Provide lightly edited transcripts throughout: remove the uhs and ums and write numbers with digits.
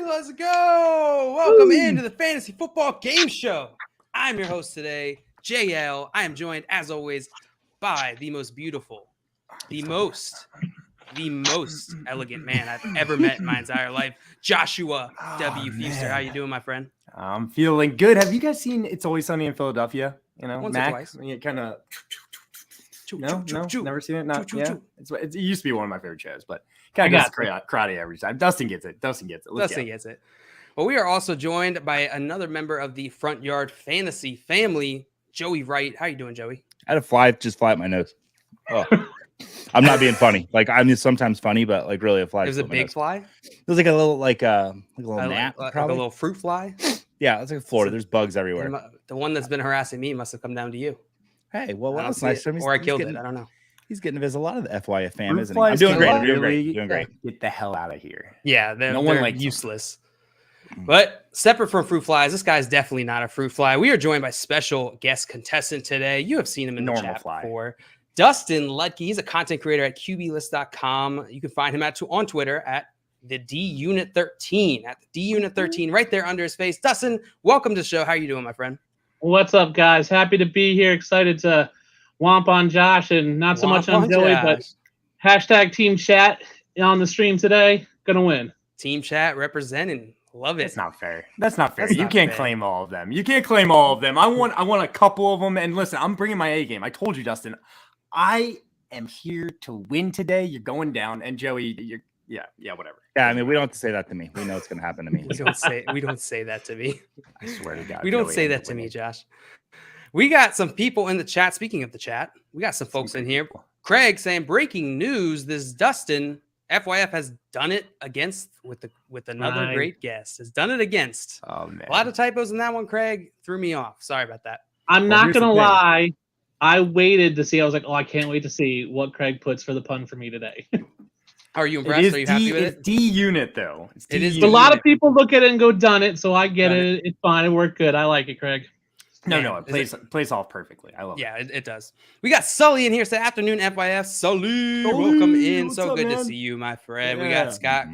Let's go. Welcome into the Fantasy Football Game Show. I'm your host today, JL. I am joined, as always, by the most beautiful, the most elegant man I've ever met in my entire life, Joshua W. Fuster. How you doing, my friend? I'm feeling good. Have you guys seen It's Always Sunny in Philadelphia? You know, Once Max. or twice. You kind of no, never seen it. Not yeah. It used to be one of my favorite shows, but kind of gets karate every time. Dustin gets it. Dustin gets it. Well, we are also joined by another member of the Front Yard Fantasy family, Joey Wright. How you doing, Joey? I had a fly up my nose. Oh, I'm not being funny. Like, I'm just sometimes funny, but like really a fly. It was a big fly. It was like a little gnat, like a little fruit fly. Yeah, it's like Florida. There's bugs everywhere. The one that's been harassing me must have come down to you. Hey, well, that's nice. Or I killed it. I don't know. He's getting to visit a lot of the FYF fam, isn't he? I'm doing great. Doing great. Get the hell out of here. Yeah, they're useless. But separate from fruit flies, this guy's definitely not a fruit fly. We are joined by special guest contestant today. You have seen him in the chat before. Dustin Lutke. He's a content creator at QBlist.com. You can find him on Twitter at the DUnit13. At the DUnit13, right there under his face. Dustin, welcome to the show. How are you doing, my friend? What's up, guys? Happy to be here. Excited to womp on Josh and not so much on Joey, but hashtag team chat on the stream today. Gonna win. Team chat representing. Love it. That's not fair. You can't claim all of them. I want a couple of them. And listen, I'm bringing my A game. I told you, Dustin, I am here to win today. You're going down, and Joey, whatever. Yeah, I mean, we don't have to say that to me. We know it's going to happen to me. We don't say that to me. I swear to God. We don't say that to me, Josh. We got some people in the chat. Speaking of the chat, we got some folks in here. Craig saying, breaking news, this Dustin FYF has done it with another great guest. Has done it against. Oh, man. A lot of typos in that one, Craig. Threw me off. Sorry about that. I'm not going to lie. I waited to see. I was like, I can't wait to see what Craig puts for the pun for me today. Are you impressed? Are you happy with it? It's D-Unit, though. It is. A lot of people look at it and go, done it. So I get it. It's fine. It worked good. I like it, Craig. No, it plays off perfectly. I love it. Yeah, it does. We got Sully in here. Say afternoon, FYF. Sully, welcome in. So good to see you, my friend. Yeah. We got Scott.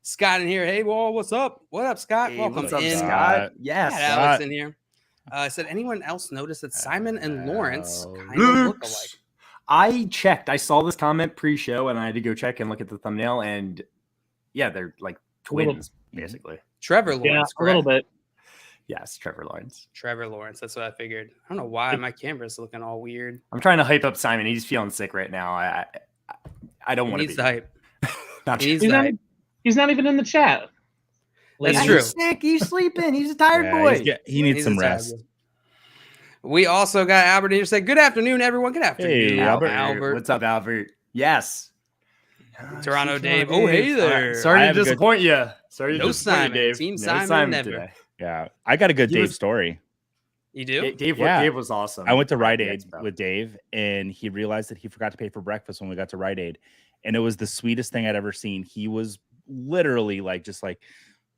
Scott in here. Hey, well, what's up? What up, Scott? Hey, welcome in. Scott. Yes. We got Alex in here. Said anyone else notice that Simon and Lawrence kind of look alike? I checked. I saw this comment pre-show, and I had to go check and look at the thumbnail. And yeah, they're like twins, basically. Trevor Lawrence, a little bit. Yes, Trevor Lawrence. Trevor Lawrence. That's what I figured. I don't know why my camera's looking all weird. I'm trying to hype up Simon. He's feeling sick right now. I don't want to be. He needs the hype. He's not even in the chat. That's true. He's sick. He's sleeping. He's a tired boy. He needs some rest. We also got Albert here. Say good afternoon, everyone. Good afternoon, hey, Albert. What's up, Albert? Yes. Toronto Dave. Oh, hey there. Sorry to disappoint you. No Simon, Dave. Team Simon never. Today. Yeah, I got a good Dave story. You do? Dave was awesome. I went to Rite Aid with Dave, and he realized that he forgot to pay for breakfast when we got to Rite Aid, and it was the sweetest thing I'd ever seen. He was literally just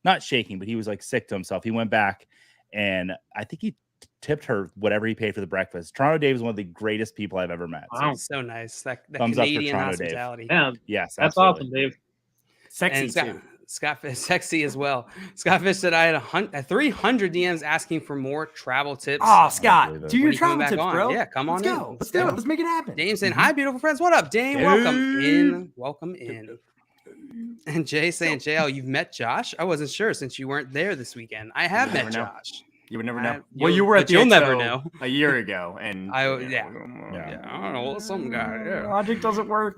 not shaking, but he was like sick to himself. He went back, and I think he tipped her whatever he paid for the breakfast. Toronto Dave is one of the greatest people I've ever met. Wow, so nice. That Thumbs Canadian up for Toronto hospitality. Dave. Yeah, yes, that's absolutely. awesome, Dave. Sexy too. Scott Fish, sexy as well. Scott Fish said I had 300 DMs asking for more travel tips. Oh, Scott, do your travel tips, bro. Yeah, come on. Let's do it. Let's make it happen. Dame saying, hi, beautiful friends. What up, Dame? Welcome in. And Jay saying, JL, you've met Josh? I wasn't sure since you weren't there this weekend. I have met Josh. You would never know. Well, you were at the You'll Expo never know. a year ago, and Yeah, I don't know. Some guy. Yeah. Logic doesn't work.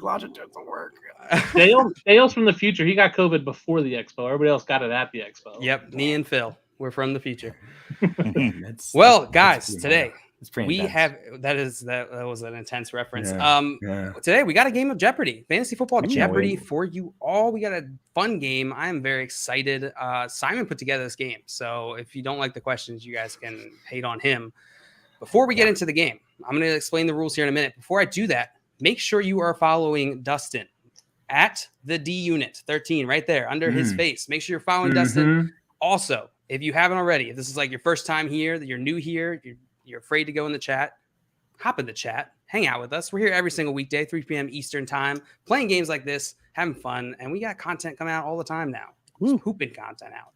Dale's from the future. He got COVID before the expo. Everybody else got it at the expo. Yep, me and Phil. We're from the future. Well, guys, today we intense. have that was an intense reference. Today we got a game of Jeopardy, Fantasy Football Jeopardy for you all. We got a fun game. I am very excited. Simon put together this game, so if you don't like the questions, you guys can hate on him. Before we get into the game, I'm going to explain the rules here in a minute. Before I do that, make sure you are following Dustin at the D Unit 13 right there under his face. Make sure you're following Dustin. Also, if you haven't already, if this is like your first time here, that you're new here, you're afraid to go in the chat, hop in the chat, hang out with us. We're here every single weekday, 3 p.m. Eastern time, playing games like this, having fun, and we got content coming out all the time now. Hooping content out.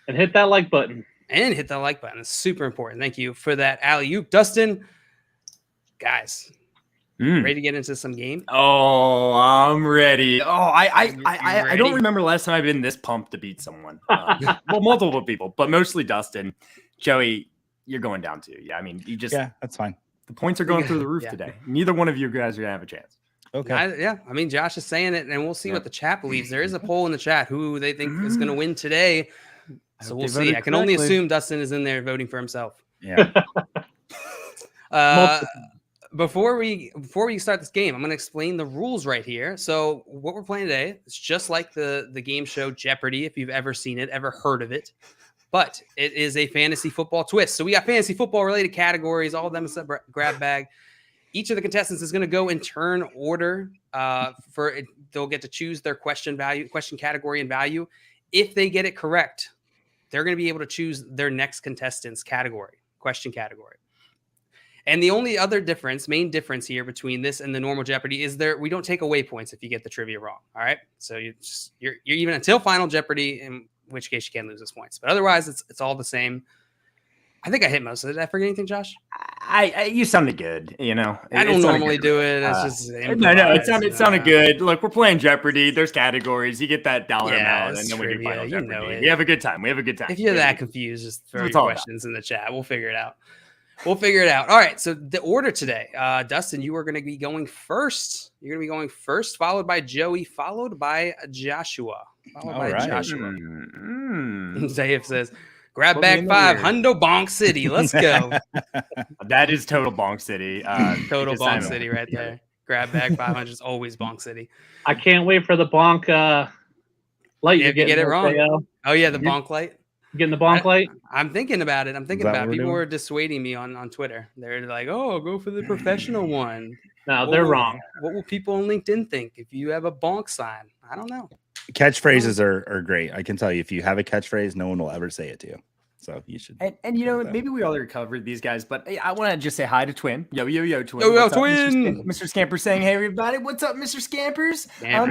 And hit that like button. It's super important. Thank you for that alley-oop. Dustin, guys, ready to get into some game? Oh, I'm ready. Oh, I don't remember last time I've been this pumped to beat someone. Well, multiple people, but mostly Dustin. Joey, you're going down too. Yeah, I mean, that's fine. The points are going through the roof today. Neither one of you guys are gonna have a chance. Okay. I mean, Josh is saying it, and we'll see what the chat believes. There is a poll in the chat who they think is going to win today. So we'll see. I can only assume Dustin is in there voting for himself. Yeah. Before we start this game, I'm going to explain the rules right here. So what we're playing today is just like the game show Jeopardy, if you've ever seen it, ever heard of it. But it is a fantasy football twist. So we got fantasy football related categories, all of them except grab bag. Each of the contestants is going to go in turn order. They'll get to choose their question category and value. If they get it correct, they're going to be able to choose their next contestant's question category. And the only other main difference here between this and the normal Jeopardy is we don't take away points if you get the trivia wrong. All right. So you're even until Final Jeopardy, in which case you can lose those points. But otherwise, it's all the same. I think I hit most of it. Did I forget anything, Josh? You sounded good. You know, I don't normally do it. It's just it sounded good. Look, we're playing Jeopardy. There's categories. You get that dollar amount, and then we do Final Jeopardy. We have a good time. If you're that confused, just throw your questions in the chat. We'll figure it out. All right. So the order today, Dustin, you are going to be going first. You're going to be going first, followed by Joey, followed by Joshua. Dave says, grab bag 5, Hundo Bonk City. Let's go. That is total Bonk City. Total Bonk City right there. Grab bag 500 is always Bonk City. I can't wait for the Bonk light. You get it wrong. Oh, yeah, the Bonk light. Getting the bonk light? I'm thinking about it. People were dissuading me on Twitter. They're like, oh, go for the professional one. No, they're wrong. What will people on LinkedIn think if you have a bonk sign? I don't know. Catchphrases are great. I can tell you, if you have a catchphrase, no one will ever say it to you. So you should. And you know, maybe we already covered these guys, but I want to just say hi to Twin. Yo, Twin. Yo, Twin. Mr. Scamper saying, hey, everybody. What's up, Mr. Scampers?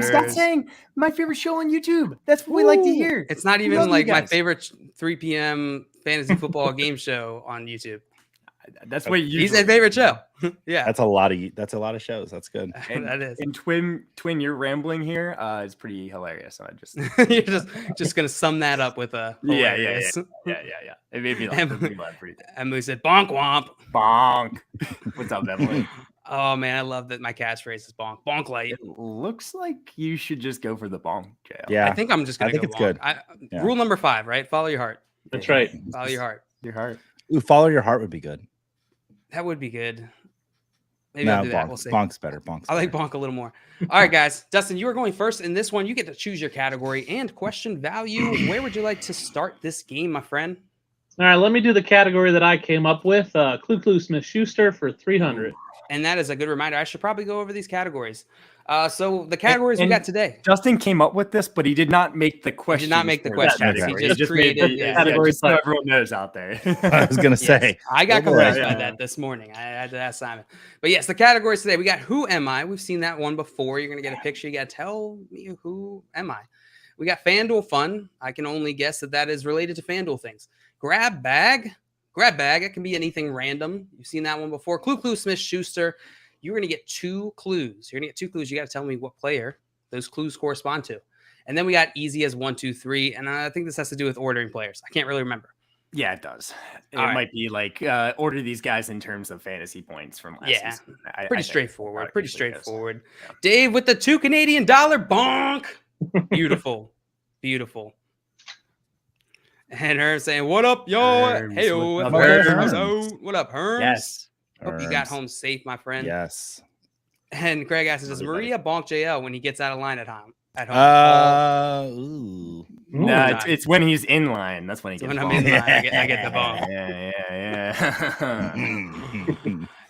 Scott saying, my favorite show on YouTube. That's what we like to hear. It's not even like my favorite 3 p.m. fantasy football game show on YouTube. That's what you. He's a favorite show. Yeah, that's a lot of shows. That's good. And that is. And Twin, you're rambling here. It's pretty hilarious. I just you're just gonna sum that up with a hilarious. Yeah. It made me laugh. Emily said, "Bonk womp, bonk." What's up, Emily? Oh man, I love that my catchphrase is bonk. Bonk light. It looks like you should just go for the bonk, jail. Yeah, I think I'm just gonna. I think it's bonk. Good. Rule number 5, right? Follow your heart. That's right. Follow your heart. Your heart. Ooh, follow your heart would be good. That would be good. Maybe I'll do that. We'll see. Bonk's better. I like bonk a little more. All right, guys. Dustin, you are going first in this one. You get to choose your category and question value. Where would you like to start this game, my friend? All right, let me do the category that I came up with. Clue Smith Schuster for 300. And that is a good reminder. I should probably go over these categories. So the categories we got today. Justin came up with this, but he did not make the question. He did not make the questions. He just created the categories. So everyone knows out there. I was going to say. I got confused by that this morning. I had to ask Simon. But yes, the categories today. We got Who Am I? We've seen that one before. You're going to get a picture. You got to tell me who am I? We got FanDuel Fun. I can only guess that is related to FanDuel things. Grab Bag. It can be anything random. You've seen that one before. Clue Smith Schuster. You're going to get 2 clues. You got to tell me what player those clues correspond to. And then we got easy as 1, 2, 3. And I think this has to do with ordering players. I can't really remember. Yeah, it does. It All might be like order these guys in terms of fantasy points from last season. Pretty straightforward. Pretty straightforward. Yeah. Dave with the $2 Canadian bonk. Beautiful. Beautiful. And Herm saying, "What up, y'all? Hey, what up, Herm? Yes. Hope you got home safe, my friend." Yes. And Greg asks, "Does Maria bonk JL when he gets out of line at home?" Ooh. No, it's when he's in line. That's when he gets. When I'm in line, I get the bonk. Yeah.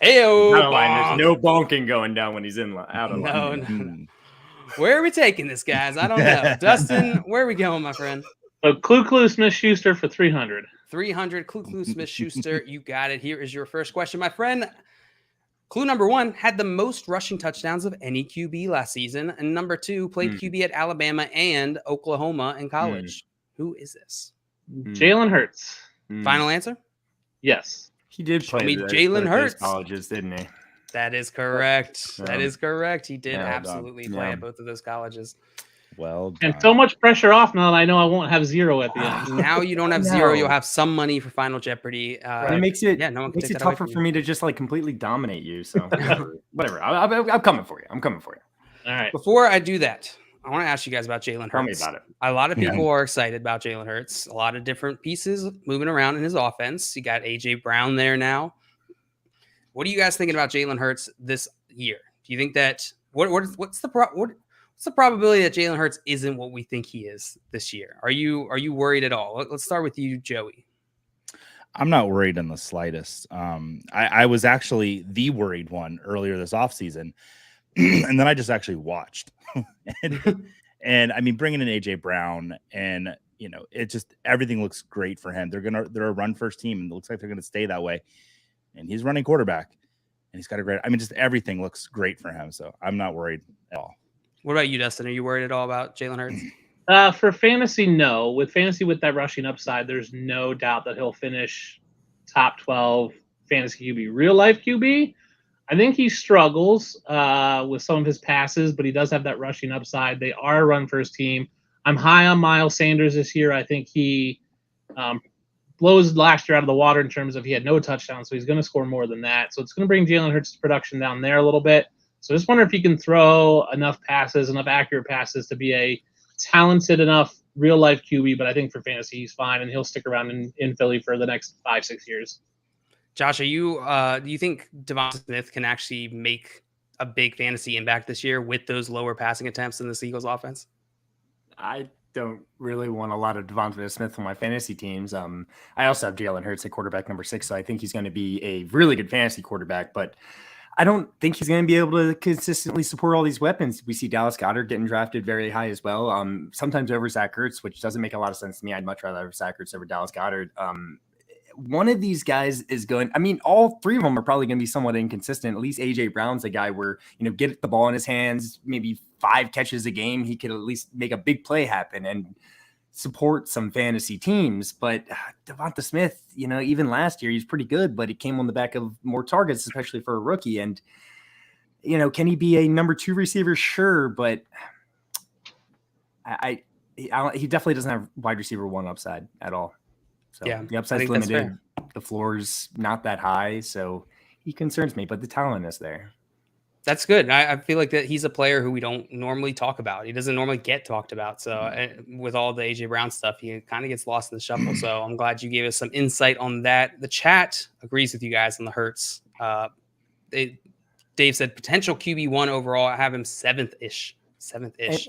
Heyo, Out of line. There's no bonking going down when he's in line. Out of line. No. Where are we taking this, guys? I don't know. Dustin, where are we going, my friend? Clue Smith-Schuster for 300. 300. Clue Smith-Schuster. You got it. Here is your first question, my friend. Clue number 1 had the most rushing touchdowns of any QB last season. And number 2 played QB at Alabama and Oklahoma in college. Who is this? Jalen Hurts. Final answer? Yes. He did play Jalen Hurts. Colleges, didn't he? That is correct. That is correct. He did well absolutely play at both of those colleges. Well done. And so much pressure off now that I know I won't have 0 at the end. Now you don't have 0. You'll have some money for Final Jeopardy. It makes it tougher for me to just like completely dominate you. So whatever. I'm coming for you. All right. Before I do that, I want to ask you guys about Jalen Hurts. Tell me about it. A lot of people are excited about Jalen Hurts. A lot of different pieces moving around in his offense. You got AJ Brown there now. What are you guys thinking about Jalen Hurts this year? Do you think that what's the probability that Jalen Hurts isn't what we think he is this year? Are you worried at all? Let's start with you, Joey. I'm not worried in the slightest. I was actually the worried one earlier this offseason, and then I just actually watched. and I mean, bringing in AJ Brown, and it just everything looks great for him. They're a run first team, and it looks like they're gonna stay that way. And he's running quarterback, and he's got just everything looks great for him. So I'm not worried at all. What about you, Dustin? Are you worried at all about Jalen Hurts? For fantasy, no. With fantasy, with that rushing upside, there's no doubt that he'll finish top 12 fantasy QB. Real life QB, I think he struggles with some of his passes, but he does have that rushing upside. They are a run first team. I'm high on Miles Sanders this year. I think he blows last year out of the water in terms of he had no touchdowns, so he's going to score more than that. So it's going to bring Jalen Hurts' production down there a little bit. So I just wonder if he can throw enough accurate passes to be a talented enough real-life QB, but I think for fantasy he's fine, and he'll stick around in Philly for the next 5-6 years. Josh, do you think Devonta Smith can actually make a big fantasy impact this year with those lower passing attempts in the Eagles offense? I don't really want a lot of Devonta Smith on my fantasy teams. I also have Jalen Hurts at quarterback number 6, so I think he's going to be a really good fantasy quarterback, but I don't think he's going to be able to consistently support all these weapons. We see Dallas Goedert getting drafted very high as well, sometimes over Zach Ertz, which doesn't make a lot of sense to me. I'd much rather have Zach Ertz over Dallas Goedert. One of these guys is going – I mean, all 3 of them are probably going to be somewhat inconsistent. At least A.J. Brown's a guy where, get the ball in his hands, maybe 5 catches a game. He could at least make a big play happen and support some fantasy teams. But Devonta Smith, even last year, he's pretty good, but it came on the back of more targets, especially for a rookie. And, can he be a number 2 receiver? Sure, but he definitely doesn't have wide receiver 1 upside at all. So yeah, the upside's limited. The floor's not that high, so he concerns me, but the talent is there. That's good. I feel like that he's a player who we don't normally talk about. He doesn't normally get talked about. So with all the AJ Brown stuff, he kind of gets lost in the shuffle. So I'm glad you gave us some insight on that. The chat agrees with you guys on the Hurts. Dave said potential QB1 overall. I have him 7th-ish.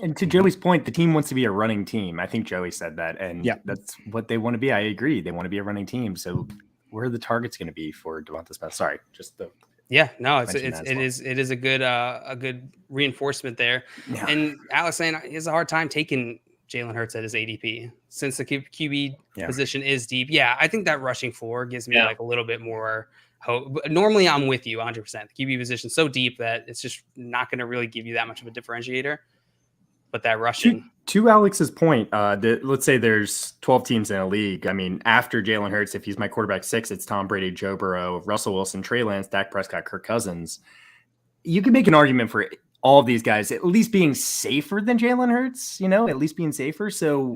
And to Joey's point, the team wants to be a running team. I think Joey said that, and that's what they want to be. I agree. They want to be a running team. So where are the targets going to be for Devonta Smith? Sorry, just the it is a good reinforcement there. Yeah. And Alex saying he has a hard time taking Jalen Hurts at his ADP since the QB position is deep. Yeah, I think that rushing floor gives me like a little bit more hope. Normally, I'm with you 100%. The QB position is so deep that it's just not going to really give you that much of a differentiator. But that rushing. To Alex's point, let's say there's 12 teams in a league. I mean, after Jalen Hurts, if he's my quarterback 6, it's Tom Brady, Joe Burrow, Russell Wilson, Trey Lance, Dak Prescott, Kirk Cousins. You can make an argument for all of these guys at least being safer than Jalen Hurts, at least being safer. So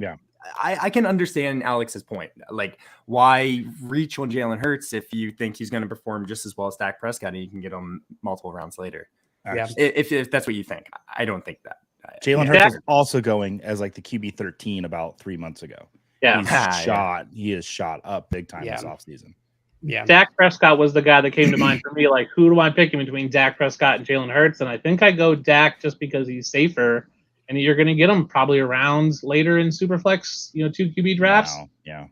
I can understand Alex's point. Like, why reach on Jalen Hurts if you think he's going to perform just as well as Dak Prescott and you can get him multiple rounds later? Yeah. If that's what you think. I don't think that. Jalen Hurts is also going as like the QB 13 about 3 months ago. Yeah. He is shot up big time this offseason. Yeah. Dak Prescott was the guy that came to mind for me. Like, who do I pick in between Dak Prescott and Jalen Hurts? And I think I go Dak just because he's safer. And you're going to get him probably around later in Superflex, 2 QB drafts. Wow. Yeah.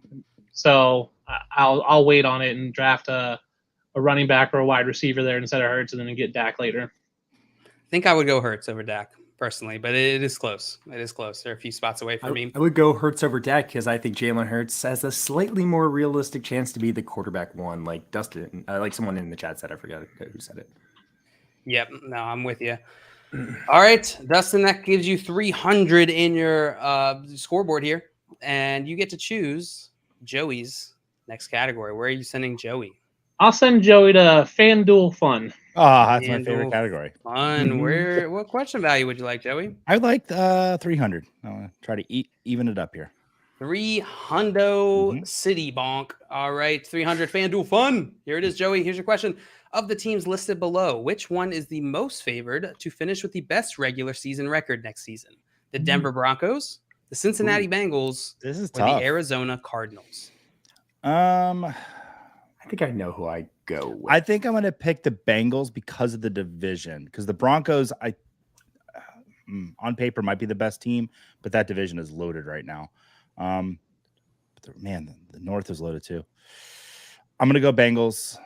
So I'll wait on it and draft a running back or a wide receiver there instead of Hurts, and then get Dak later. I think I would go Hurts over Dak personally, but it is close. It is close. They're a few spots away from me. I would go Hurts over Dak because I think Jalen Hurts has a slightly more realistic chance to be the quarterback one, like Dustin, like someone in the chat said. I forgot who said it. Yep. No, I'm with you. All right, Dustin, that gives you 300 in your scoreboard here, and you get to choose Joey's next category. Where are you sending Joey? I'll send Joey to FanDuel Fun. Oh, that's my favorite category. Fun. What question value would you like, Joey? I like 300. I want to try to even it up here. 300 City Bonk. All right, 300 FanDuel Fun. Here it is, Joey. Here's your question. Of the teams listed below, which one is the most favored to finish with the best regular season record next season? The Denver Broncos, the Cincinnati Bengals, this is or tough. the Arizona Cardinals? I think I know who I go with. I think I'm going to pick the Bengals because of the division. Because the Broncos, on paper, might be the best team, but that division is loaded right now. The North is loaded too. I'm going to go Bengals.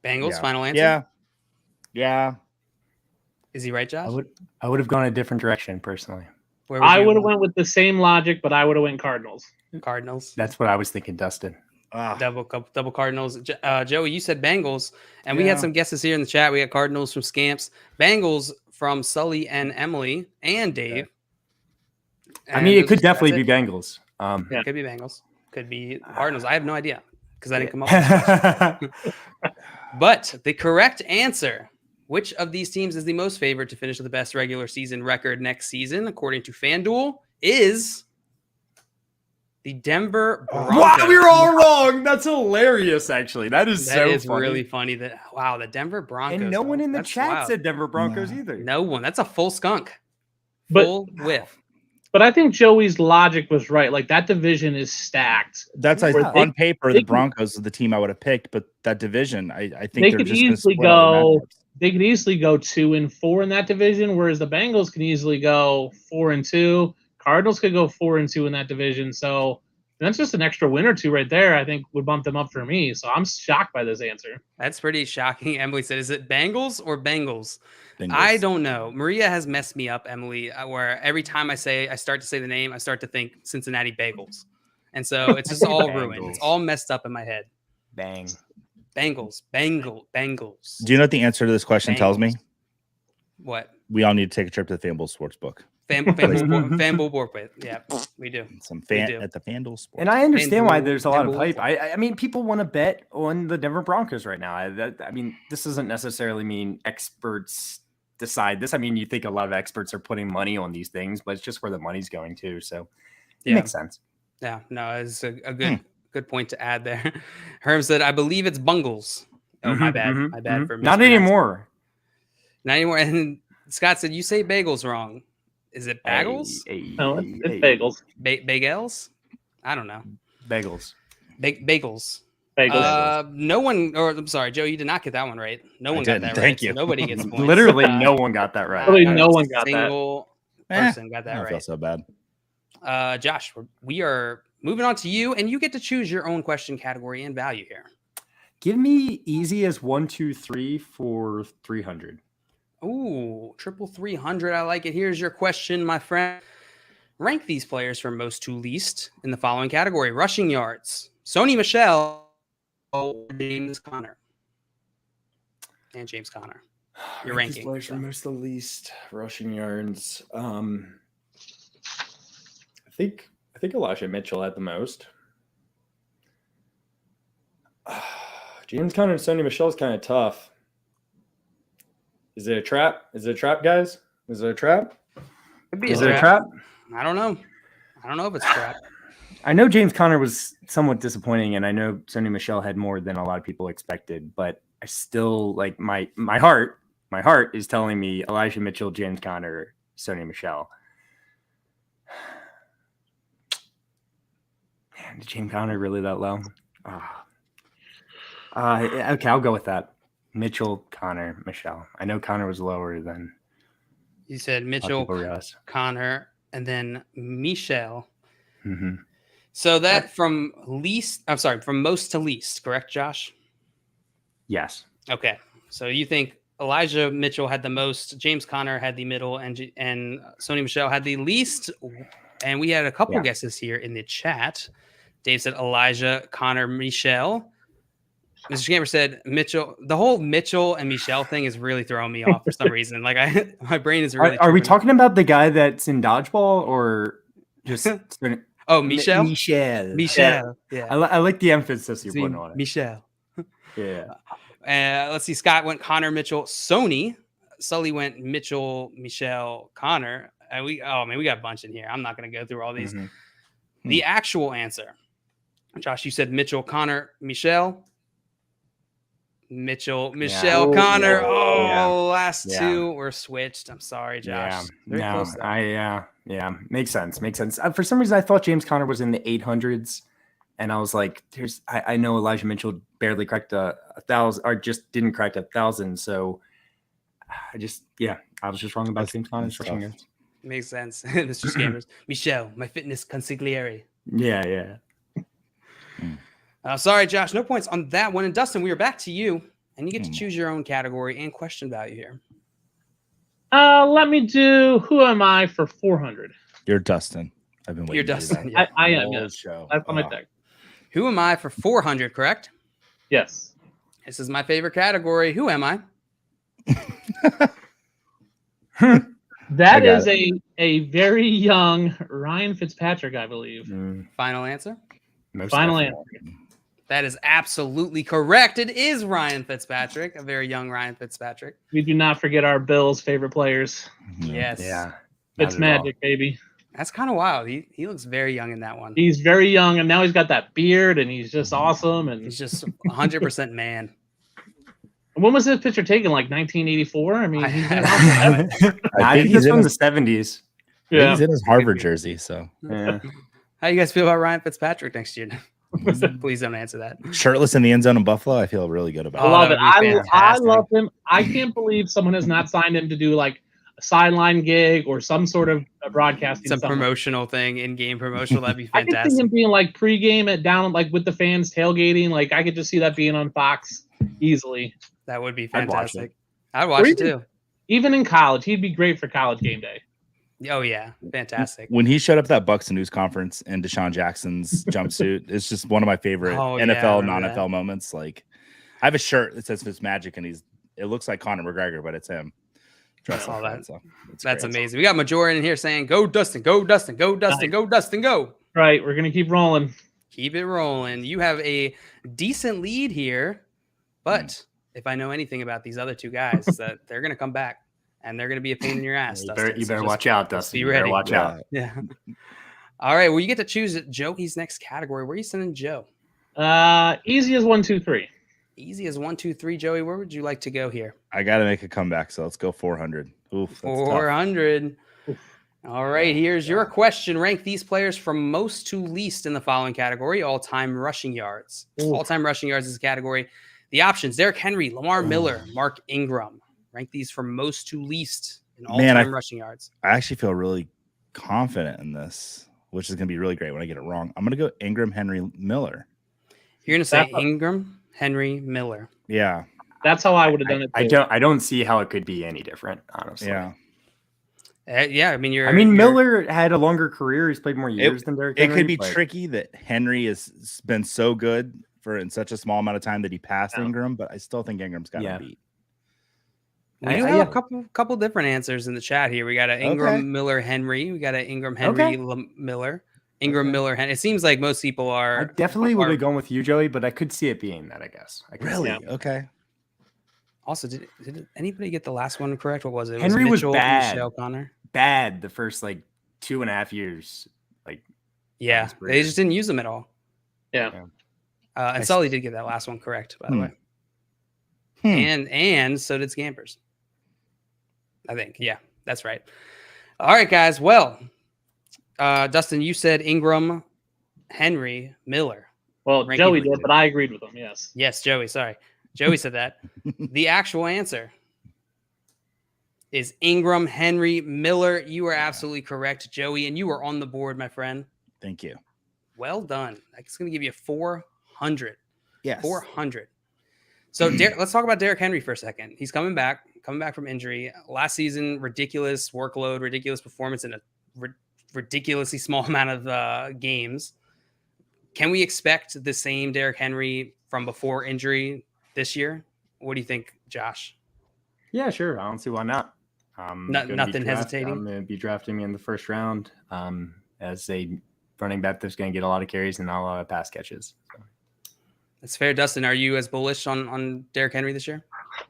Bengals, final answer? Yeah. Is he right, Josh? I would have gone a different direction personally. I would have went with the same logic, but I would have went Cardinals. Cardinals. That's what I was thinking, Dustin. Double Cardinals. Joey, you said Bengals, and we had some guesses here in the chat. We got Cardinals from Scamps, Bengals from Sully and Emily and Dave. I mean, it could definitely be Bengals. It could be Bengals. Could be Cardinals. I have no idea because I didn't come up with it. But the correct answer, which of these teams is the most favored to finish with the best regular season record next season, according to FanDuel, is the Denver Broncos. Wow, we were all wrong. That's hilarious, actually. That is funny. Really funny. The Denver Broncos. And no one in the chat said Denver Broncos either. No one. That's a full skunk. Full whiff. But I think Joey's logic was right. Like, that division is stacked. That's on paper, the Broncos is the team I would have picked, but that division, I think they could easily go. They could easily go 2-4 in that division, whereas the Bengals can easily go 4-2. Cardinals could go 4-2 in that division. So that's just an extra win or two right there. I think would bump them up for me. So I'm shocked by this answer. That's pretty shocking. Emily said, "Is it Bengals or Bengals?" Bengals. I don't know. Maria has messed me up, Emily, where every time I start to say the name, I start to think Cincinnati Bagels. And so it's just all ruined. It's all messed up in my head. Bengals. Do you know what the answer to this question tells me? What? We all need to take a trip to the FanDuel Sportsbook. FanDuel Sportsbook. Yeah, we do. At the FanDuel Sports. And I understand why there's a lot of hype. I mean, people want to bet on the Denver Broncos right now. I mean, this doesn't necessarily mean experts decide this. I mean, you think a lot of experts are putting money on these things, but it's just where the money's going to. So it makes sense. Yeah, no, it's a good point to add there. Herm said, "I believe it's Bungles." Oh, my bad. My bad for Not anymore. Not anymore. And Scott said, "You say bagels wrong. Is it bagels?" No, it's bagels. Bagels? I don't know. Bagels. Bagels. Bagels. No one, or I'm sorry, Joe, you did not get that one right. No one got that right. Thank you. So nobody gets points. Literally, no one got that right. Literally, no one got that. Single person got that I don't feel so bad. Josh, we are moving on to you, and you get to choose your own question category and value here. Give me easy as 1, 2, 3 for 300. Ooh, triple 300. I like it. Here's your question, my friend. Rank these players from most to least in the following category: rushing yards, Sony Michel, or James Conner. And James Conner. Your ranking. Players from most to least rushing yards. I think Elijah Mitchell had the most. James Conner and Sony Michel is kind of tough. Is it a trap? Is it a trap, guys? Is it a trap? Could be Is it a trap? I don't know. I don't know if it's scrap. I know James Conner was somewhat disappointing, and I know Sony Michel had more than a lot of people expected, but I still like my heart is telling me Elijah Mitchell, James Conner, Sony Michel. Man, is James Conner really that low? Okay, I'll go with that. Mitchell, Conner, Michel. I know Conner was lower than you said. Mitchell, Conner, and then Michel. Mm-hmm. So that from most to least, correct, Josh? Yes. Okay. So you think Elijah Mitchell had the most, James Conner had the middle, and Sony Michel had the least. And we had a couple guesses here in the chat. Dave said Elijah, Conner, Michel. Mr. Gamer said Mitchell. The whole Mitchell and Michel thing is really throwing me off for some reason. Like my brain is really. Are we talking about the guy that's in dodgeball or just? Oh, Michel. Michel. Yeah. I like the emphasis you're putting on it. Michel. Yeah. Let's see. Scott went Conner, Mitchell, Sony. Sully went Mitchell, Michel, Conner. And we got a bunch in here. I'm not going to go through all these. Mm-hmm. The actual answer, Josh, you said Mitchell, Conner, Michel. Mitchell, Conner. Last two were switched. I'm sorry, Josh. Makes sense. For some reason, I thought James Conner was in the 800s, and I was like, I know Elijah Mitchell barely cracked 1,000, or just didn't crack 1,000. So I was just wrong about James Conner's rushing yards. Makes sense. Mr. Scammers. Michel, my fitness consigliere. Yeah. Sorry, Josh, no points on that one. And Dustin, we are back to you, and you get to choose your own category and question value here. Let me do Who Am I for 400? You're Dustin. I've been waiting. You're Dustin. Yeah. I am. Yes. That's on my deck. Who am I for 400? Correct. Yes. This is my favorite category. Who am I? That is a very young Ryan Fitzpatrick, I believe. Final answer. Final answer. That is absolutely correct. It is Ryan Fitzpatrick, a very young Ryan Fitzpatrick. We do not forget our Bills' favorite players. Yes. Yeah. It's magic, baby. That's kind of wild. He looks very young in that one. He's very young, and now he's got that beard, and he's just awesome. And he's just 100% man. When was this picture taken? Like 1984? I mean, I think he's from the 70s. Yeah. He's in his Harvard jersey. So, yeah. How you guys feel about Ryan Fitzpatrick next year? Please don't answer that. Shirtless in the end zone in Buffalo, I feel really good about. I love it. I love him. I can't believe someone has not signed him to do like a sideline gig or some sort of broadcasting. Some promotional thing, in-game promotional. That'd be fantastic. I could see him being like pregame at down like with the fans tailgating. Like I could just see that being on Fox easily. That would be fantastic. I'd watch it too. Even in college, he'd be great for college game day. Oh yeah, fantastic. When he showed up at that Bucks news conference in Deshaun Jackson's jumpsuit, it's just one of my favorite NFL, non-NFL moments. Like, I have a shirt that says Fitzmagic, and it looks like Conor McGregor, but it's him. That's amazing. We got Majoran in here saying, "Go Dustin, go Dustin, go Dustin, go Dustin, go." Right, we're gonna keep rolling. Keep it rolling. You have a decent lead here, but if I know anything about these other two guys, that they're gonna come back. And they're going to be a pain in your ass, Dustin. You better watch out, Dustin. Be ready. You better watch out. Yeah. All right. Well, you get to choose Joey's next category. Where are you sending Joe? Easy as 1, 2, 3. Easy as 1, 2, 3. Joey, where would you like to go here? I got to make a comeback, so let's go 400. Oof, 400. All right. Here's your question. Rank these players from most to least in the following category: all-time rushing yards. All-time rushing yards is a category. The options: Derrick Henry, Lamar Miller, Mark Ingram. Rank these from most to least in all-time rushing yards. I actually feel really confident in this, which is going to be really great when I get it wrong. I'm going to go Ingram, Henry, Miller. You're going to say Ingram, Henry, Miller. Yeah. That's how I would have done it. I don't see how it could be any different, honestly. Yeah. I mean, Miller had a longer career. He's played more years than Derrick Henry. It could be tricky that Henry has been so good in such a small amount of time that he passed Ingram, but I still think Ingram's got to beat. We do have a couple different answers in the chat here. We got an Ingram, Miller, Henry. We got an Ingram, Henry, Miller. Ingram, Miller, Henry. It seems like most people are. I definitely would have gone with you, Joey, but I could see it being that, I guess. Really? Okay. Also, did anybody get the last one correct? What was it? Henry was bad. Michel, Conner? Bad the first 2.5 years. Yeah, they just didn't use them at all. Yeah. And Sully did get that last one correct, by the way. And so did Scampers. I think. Yeah, that's right. All right, guys. Well, Dustin, you said Ingram, Henry, Miller. Well, Joey did, but I agreed with him. Yes. Yes, Joey. Sorry. Joey said that. The actual answer is Ingram, Henry, Miller. You are absolutely correct, Joey, and you are on the board, my friend. Thank you. Well done. It's going to give you 400. Yes. 400. So let's talk about Derrick Henry for a second. He's coming back from injury. Last season, ridiculous workload, ridiculous performance in a ridiculously small amount of games. Can we expect the same Derrick Henry from before injury this year? What do you think, Josh? Yeah, sure. I don't see why not. Nothing hesitating. I'm going to be drafting in the first round as a running back that's going to get a lot of carries and not a lot of pass catches. So. That's fair. Dustin, are you as bullish on Derrick Henry this year?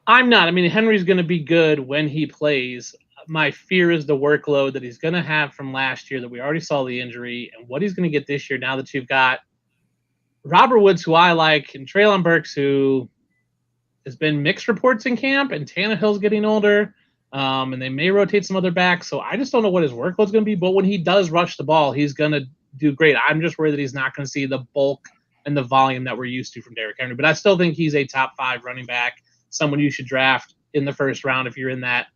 I'm not. I mean, Henry's going to be good when he plays. My fear is the workload that he's going to have from last year that we already saw the injury and what he's going to get this year now that you've got Robert Woods, who I like, and Treylon Burks, who has been mixed reports in camp, and Tannehill's getting older, and they may rotate some other backs. So I just don't know what his workload's going to be. But when he does rush the ball, he's going to do great. I'm just worried that he's not going to see the bulk and the volume that we're used to from Derrick Henry. But I still think he's a top 5 running back, someone you should draft in the first round if you're in that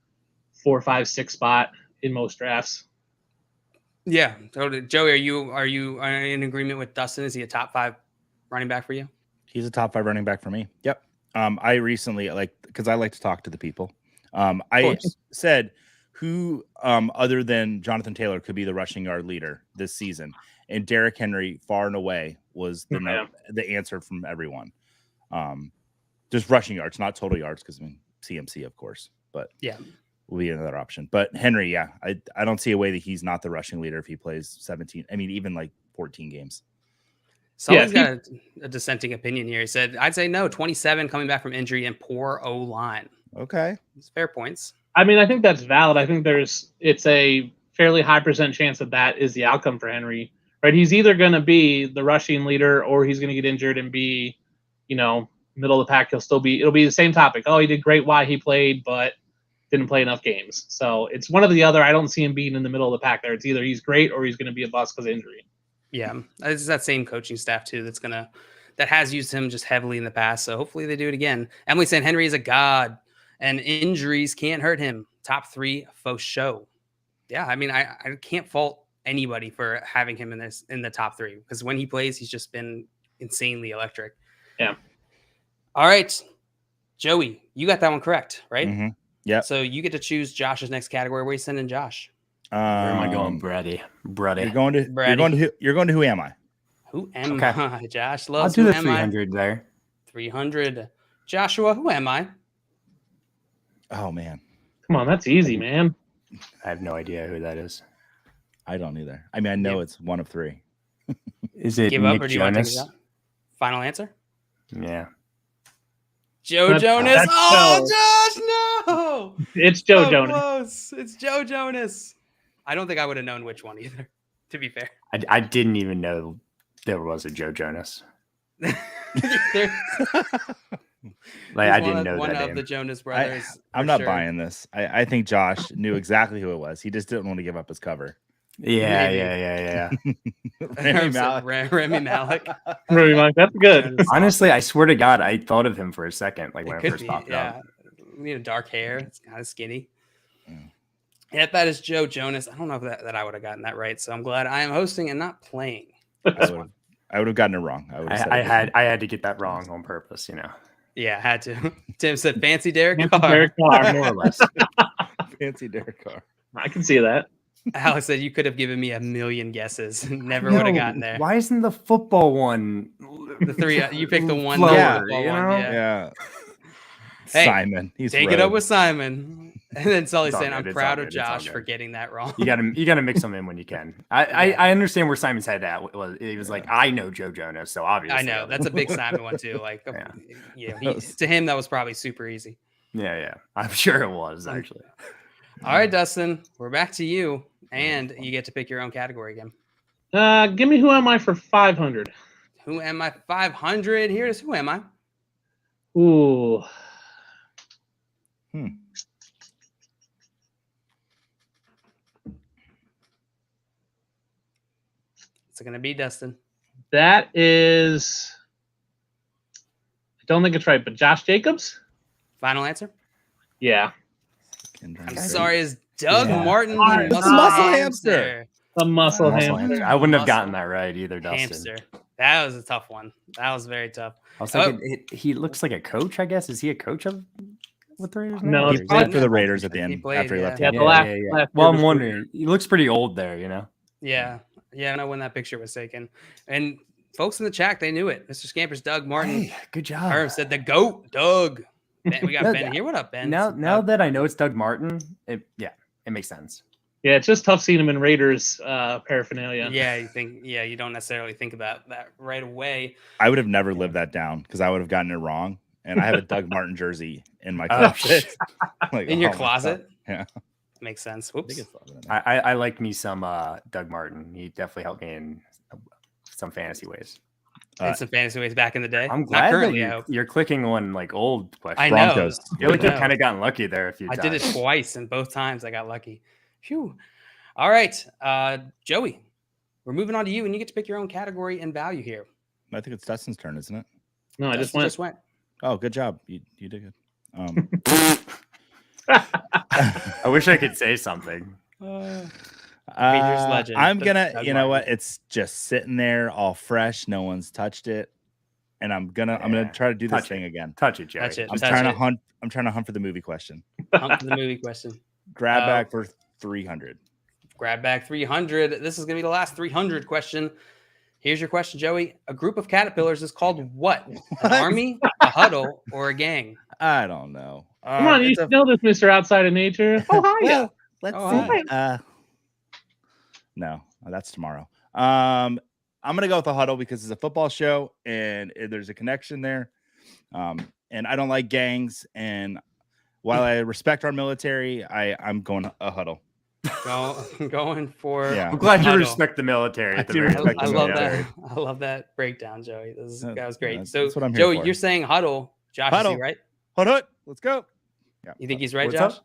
4, 5, 6 spot in most drafts. Yeah. Totally. Joey, are you in agreement with Dustin? Is he a top 5 running back for you? He's a top 5 running back for me. Yep. I recently, because I like to talk to the people. I said who other than Jonathan Taylor could be the rushing yard leader this season, and Derrick Henry far and away was the answer from everyone. Just rushing yards, not total yards, because I mean CMC, of course, but yeah, will be another option. But Henry, yeah, I don't see a way that he's not the rushing leader if he plays 17. I mean, even like 14 games. Someone's got a dissenting opinion here. He said, I'd say no, 27 coming back from injury and poor O-line. Okay. It's fair points. I mean, I think that's valid. I think it's a fairly high % chance that is the outcome for Henry, right? He's either going to be the rushing leader or he's going to get injured and be, middle of the pack. It'll be the same topic. Oh, he did great while he played, but didn't play enough games. So it's one or the other. I don't see him being in the middle of the pack there. It's either he's great or he's going to be a bust because of injury. Yeah, it's that same coaching staff too that has used him just heavily in the past. So hopefully they do it again. Emily saying Henry is a god and injuries can't hurt him. Top 3 faux show. Yeah, I mean I can't fault anybody for having him in the top 3 because when he plays, he's just been insanely electric. Yeah. All right, Joey, you got that one correct, right? Mm-hmm. Yeah. So you get to choose Josh's next category. Where are you sending Josh? Where am I going, Brady? You're going to who am I? Who am I? Josh loves. I'll do the 300 there. 300. Joshua, who am I? Oh man, come on, that's easy, man. I have no idea who that is. I don't either. I mean, I know it's one of 3. Is it give Nick up or do you Jonas? want to take it out? Final answer? Yeah. Joe Jonas. Oh, Josh, no! It's Joe Jonas. Close. It's Joe Jonas. I don't think I would have known which one either, to be fair. I didn't even know there was a Joe Jonas. I didn't know one that of name. The Jonas Brothers. I'm not buying this. I think Josh knew exactly who it was. He just didn't want to give up his cover. Yeah. Rami Malek. Rami Malek. Rami Malek. That's good. Honestly, I swear to God, I thought of him for a second, like when it first popped up. Dark hair. It's kind of skinny. Yeah, that is Joe Jonas. I don't know if that I would have gotten that right. So I'm glad I am hosting and not playing. I would have gotten it wrong. I had to get that wrong on purpose, Yeah, I had to. Tim said fancy Derek Carr. Derek Carr, more or less. Fancy Derek Carr. I can see that. Alex said you could have given me a million guesses. Never would have gotten there. Why isn't the football one? The 3 you picked the one. Lower, one. Yeah. Hey, Simon. Take it up with Simon. And then Sully's saying, I'm proud of Josh for getting that wrong. You gotta mix them in when you can. I understand where Simon's head at. He was like, I know Joe Jonas, so obviously. I know. That's a big Simon one too. Like, to him, that was probably super easy. Yeah. I'm sure it was, actually. All right, Dustin, we're back to you. And you get to pick your own category again. Give me Who Am I for 500. Who Am I 500? Here's Who Am I. Ooh. It's going to be Dustin. That is, I don't think it's right, but Josh Jacobs? Final answer? Yeah. I'm sorry, is Doug Martin the muscle hamster? The muscle hamster. I wouldn't have gotten that right either, Dustin. Hamster. That was a tough one. That was very tough. I was thinking, he looks like a coach, I guess. Is he a coach with the Raiders? No, he played for the Raiders at the end after he left. Yeah, last well, I'm wondering. He looks pretty old there, you know? Yeah. I know when that picture was taken. And folks in the chat, they knew it. Mr. Scamper's Doug Martin. Hey, good job. Herb said the GOAT, Doug. Ben, we got Ben here. What up, Ben? Now that I know it's Doug Martin, it makes sense. Yeah, it's just tough seeing him in Raiders paraphernalia. Yeah, you don't necessarily think about that right away. I would have never lived that down because I would have gotten it wrong. And I have a Doug Martin jersey in my closet. In your closet? Yeah. Makes sense. Whoops. I like me some Doug Martin. He definitely helped me in some fantasy ways. In some fantasy ways back in the day. I'm glad Not currently, I hope. you're clicking on like old questions. I know. Broncos. I feel like you've kind of gotten lucky there a few times. I did it twice, and both times I got lucky. Phew. All right, Joey, we're moving on to you, and you get to pick your own category and value here. I think it's Dustin's turn, isn't it? No, Dustin just went. Oh, good job. You did good. I wish I could say something. Legend, I'm gonna, you know what? It's just sitting there all fresh. No one's touched it. And I'm gonna try to do this thing again. Touch it, Jerry. Touch it. I'm trying to hunt for the movie question. Hunt for the movie question. Grab back for 300. Grab back 300. This is gonna be the last 300 question. Here's your question, Joey. A group of caterpillars is called what? An army, a huddle, or a gang? I don't know. Come on, you know this, Mr. Outside of Nature. Oh, hi. Well, let's see. No, that's tomorrow. I'm gonna go with the huddle because it's a football show and there's a connection there. And I don't like gangs. And while I respect our military, I'm going a huddle. Going for. Yeah, I'm glad you respect the military. I love that breakdown, Joey. That was great. So, that's what I'm Joey, you're saying huddle. Josh, is he right? Huddle. Let's go. Yeah. You think he's right, Josh? Up?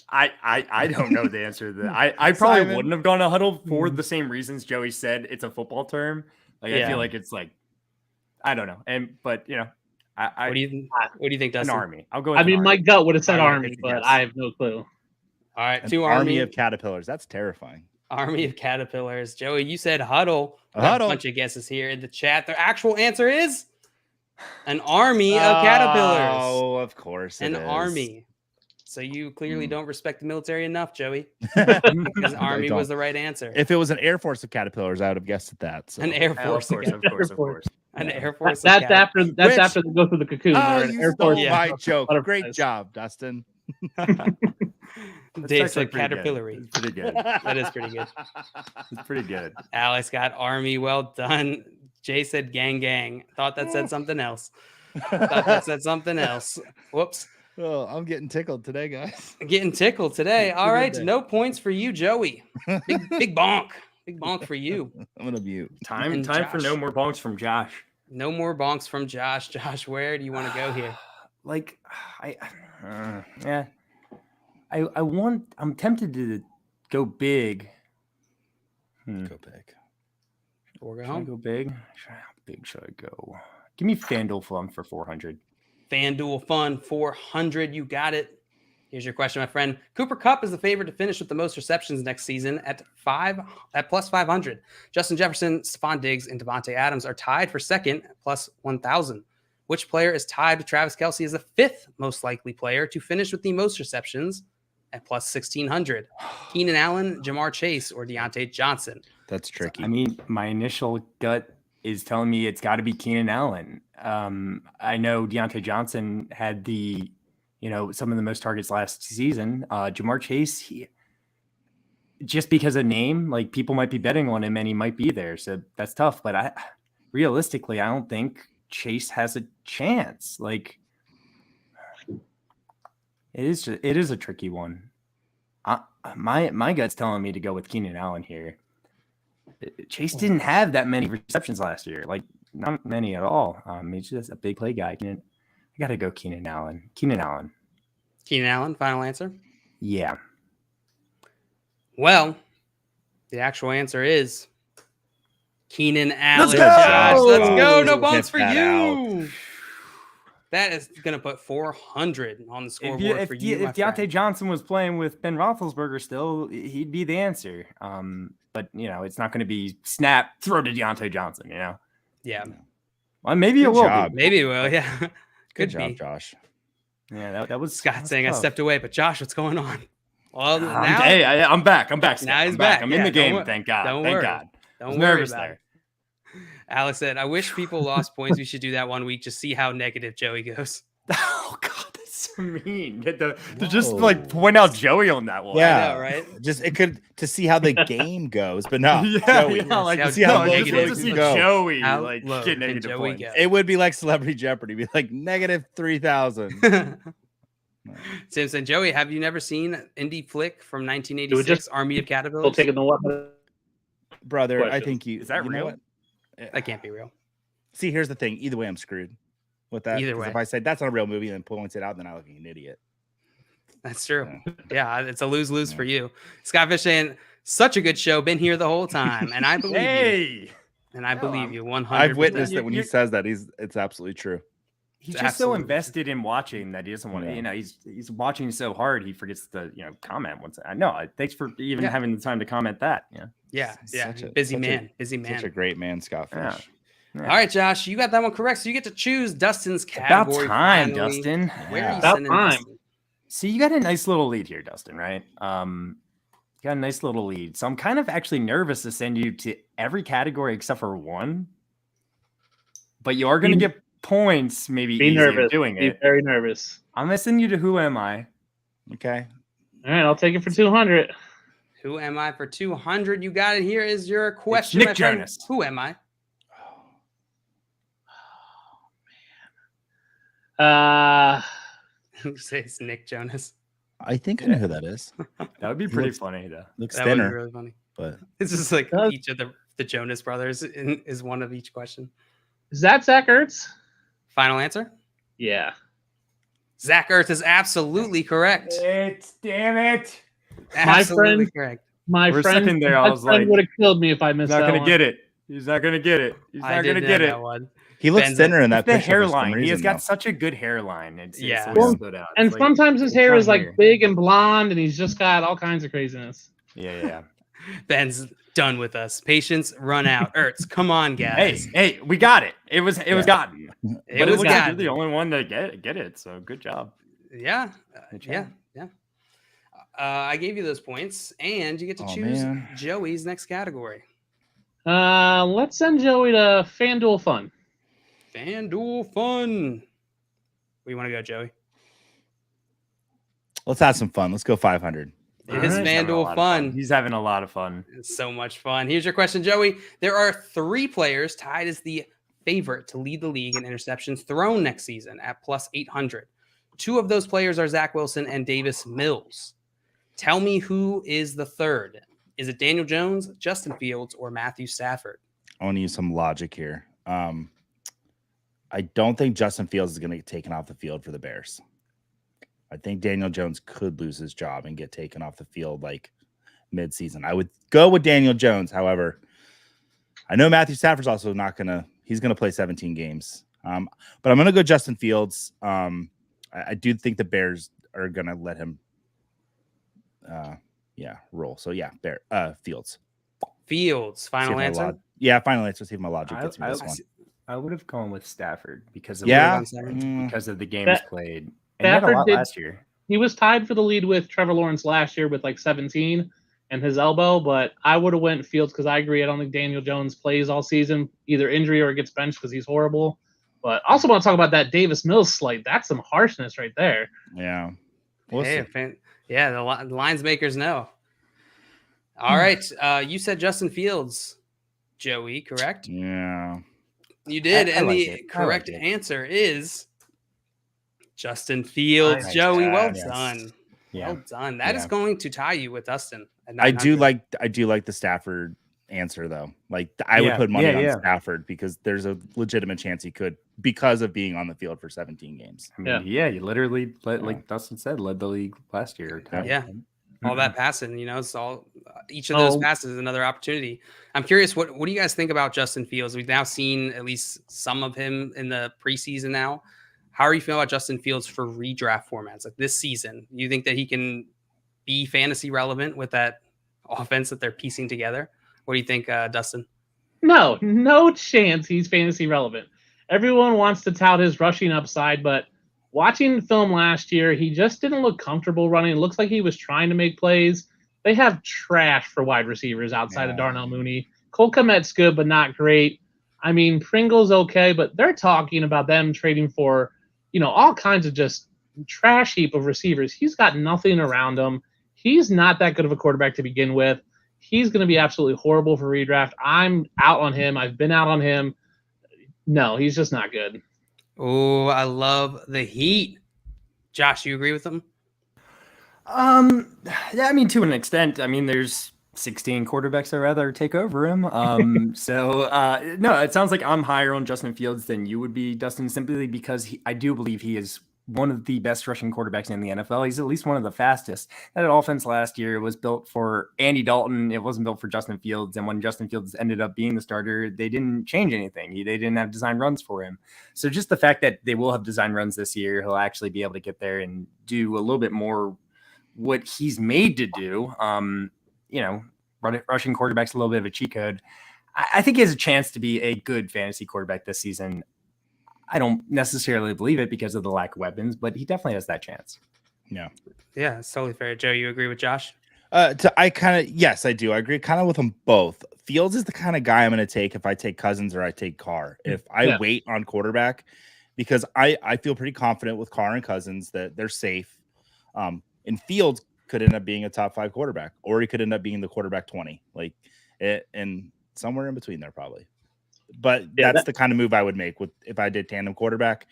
I don't know the answer to that. I probably wouldn't have gone a huddle for the same reasons Joey said. It's a football term. Like I feel like it's like I don't know. But you know, what do you think, Dustin? An army. I'll go. With my gut would have said army, but I have no clue. All right, army of caterpillars. That's terrifying. Army of caterpillars. Joey, you said huddle. A huddle. Bunch of guesses here in the chat. The actual answer is an army of caterpillars. Oh, of course, an army. So you clearly don't respect the military enough, Joey. Because army was the right answer. If it was an Air Force of caterpillars, I would have guessed at that. So. An Air Force, of course. An Air Force. That's after they go through the cocoon. You stole my joke. Great job, Dustin. Dave said caterpillary. It's pretty good. That is pretty good. It's pretty good. Alex got army. Well done. Jay said gang. Thought that said something else. Whoops. Oh, I'm getting tickled today, guys. Getting tickled today. All right. No points for you, Joey. Big bonk. Big bonk for you. I'm gonna mute. Time for no more bonks from Josh. No more bonks from Josh. Josh, where do you want to go here? I'm tempted to go big. Go big. Or go home. home. Go big. How big should I go? Give me FanDuel Fun for 400. FanDuel Fun 400. You got it. Here's your question, my friend. Cooper Kupp is the favorite to finish with the most receptions next season at plus 500. Justin Jefferson, Stephon Diggs, and Devontae Adams are tied for second at plus 1,000. Which player is tied with Travis Kelce as the fifth most likely player to finish with the most receptions at plus 1,600? Keenan Allen, Jamar Chase, or Deontay Johnson? That's tricky. I mean, my initial gut is telling me it's got to be Keenan Allen. I know Deontay Johnson had some of the most targets last season. Jamar Chase, just because of name, like people might be betting on him and he might be there. So that's tough. But realistically, I don't think Chase has a chance. Like it is a tricky one. My gut's telling me to go with Keenan Allen here. Chase didn't have that many receptions last year. Like, not many at all. He's just a big play guy. I got to go Keenan Allen. Keenan Allen, final answer? Yeah. Well, the actual answer is Keenan Allen. Let's go! Let's go. No bumps for Get that you. That is going to put 400 on the scoreboard for you. If Deontay Johnson was playing with Ben Roethlisberger still, he'd be the answer. But, it's not going to be snap, throw to Deontay Johnson, Yeah. Well, maybe it will be. Maybe it will, yeah. Good job, Josh. Yeah, that was Scott saying tough. I stepped away, but Josh, what's going on? Well, now I'm back. Now he's back. I'm in the game. Thank God. Don't Thank worry. God. Don't worry about it. Alex said, I wish people lost points. We should do that one week. Just see how negative Joey goes. Oh, God, that's so mean. To just point out Joey on that one. Yeah, know, right? Just to see how the game goes, but no. Joey, see how negative to see Joey get negative Joey points. It would be like Celebrity Jeopardy. Be like negative 3,000. Simpson, Joey, have you never seen Indie Flick from 1986, Army of Caterpillars? Still taking the one. Brother, question. I think Is that real? That can't be real. See, here's the thing. Either way, I'm screwed with that. Either way. If I say that's not a real movie and then points it out, then I look like an idiot. That's true. Yeah, it's a lose-lose for you. Scott Fish saying, such a good show. Been here the whole time. And I believe you. And I believe you 100%. I've witnessed it when he says that. It's absolutely true. He's just so invested in watching that he doesn't want to, he's watching so hard he forgets to, comment once. No, thanks for even having the time to comment that. Yeah. Busy man. Such a great man, Scott Fish. Yeah. All right, Josh, you got that one correct. So you get to choose Dustin's category. About time, finally. Dustin. Where are you About sending time. Dustin? See, you got a nice little lead here, Dustin, right? You got a nice little lead. So I'm kind of actually nervous to send you to every category except for one. But you are going to get points, maybe be nervous. Doing be it. Very nervous. I'm going to send you to Who Am I? Okay. All right, I'll take it for 200. Who am I for 200? You got it. Here is your question. It's Nick Jonas. Who am I? Who says Nick Jonas? I think I know who that is. That would be pretty funny, though. Looks that thinner. would be really funny. But it's just like each of the Jonas brothers is one of each question. Is that Zach Ertz? Final answer? Yeah. Zach Ertz is absolutely correct. Damn it. Absolutely correct. My friend there, I was like, would have killed me if I missed that. He's not going to get it. He's not going to get it. He's not going to get it. He looks thinner in that the picture. Hairline. He has got such a good hairline. It's and sometimes his hair is like big and blonde, and he's just got all kinds of craziness. Yeah. Ben's done with us. Patience run out. Ertz, come on, guys. Hey, we got it. It was gotten. It was gotten. You're the only one to get it. So good job. Yeah. I gave you those points, and you get to choose Joey's next category. Let's send Joey to FanDuel Fun. FanDuel Fun. Where you want to go, Joey? Let's have some fun. Let's go 500. It is FanDuel Fun. He's having a lot of fun. It's so much fun. Here's your question, Joey. There are 3 players tied as the favorite to lead the league in interceptions thrown next season at plus 800. 2 of those players are Zach Wilson and Davis Mills. Tell me who is the third. Is it Daniel Jones, Justin Fields, or Matthew Stafford? I want to use some logic here. I don't think Justin Fields is going to get taken off the field for the Bears. I think Daniel Jones could lose his job and get taken off the field like mid-season. I would go with Daniel Jones. However, I know Matthew Stafford's also not going to – he's going to play 17 games. But I'm going to go Justin Fields. I do think the Bears are going to let him roll. So, Fields. Fields. Final answer? Final answer. See if my logic gets me this one. I would have gone with Stafford because of the games played. And Stafford he had a lot last year. He was tied for the lead with Trevor Lawrence last year with like 17 and his elbow, but I would have went Fields because I agree. I don't think Daniel Jones plays all season, either injury or gets benched because he's horrible. But I also want to talk about that Davis Mills slight. That's some harshness right there. Yeah. The lines makers know. All right. You said Justin Fields, Joey, correct? Yeah. You did. The correct answer is Justin Fields. Joey, well done. Yeah. Well done. That is going to tie you with Dustin. I do like the Stafford answer though. Like I would put money on Stafford because there's a legitimate chance he could because of being on the field for 17 games. I mean, you literally like Dustin said, led the league last year. All that passing, it's all each of those passes is another opportunity. I'm curious, what do you guys think about Justin Fields? We've now seen at least some of him in the preseason now. How are you feeling about Justin Fields for redraft formats like this season? You think that he can be fantasy relevant with that offense that they're piecing together? What do you think, Dustin? No chance he's fantasy relevant. Everyone wants to tout his rushing upside, but watching film last year, he just didn't look comfortable running. It looks like he was trying to make plays. They have trash for wide receivers outside of Darnell Mooney. Cole Kmet's good, but not great. I mean, Pringle's okay, but they're talking about them trading for, all kinds of just trash heap of receivers. He's got nothing around him. He's not that good of a quarterback to begin with. He's going to be absolutely horrible for redraft. I'm out on him. I've been out on him. No, he's just not good. Oh, I love the heat. Josh, you agree with him? Yeah, I mean, to an extent. I mean, there's 16 quarterbacks I'd rather take over him. No, it sounds like I'm higher on Justin Fields than you would be, Dustin, simply because I do believe he is one of the best rushing quarterbacks in the NFL. He's at least one of the fastest. That offense last year was built for Andy Dalton. It wasn't built for Justin Fields. And when Justin Fields ended up being the starter, they didn't change anything. They didn't have design runs for him. So just the fact that they will have design runs this year, he'll actually be able to get there and do a little bit more what he's made to do. Rushing quarterback's a little bit of a cheat code. I think he has a chance to be a good fantasy quarterback this season. I don't necessarily believe it because of the lack of weapons, but he definitely has that chance. Yeah, it's totally fair. Joe, you agree with Josh? Yes, I do. I agree kind of with them both. Fields is the kind of guy I'm going to take if I take Cousins or I take Carr. If I wait on quarterback, because I feel pretty confident with Carr and Cousins that they're safe. And Fields could end up being a top 5 quarterback, or he could end up being the quarterback 20, and somewhere in between there probably. But that's the kind of move I would make if I did tandem quarterback.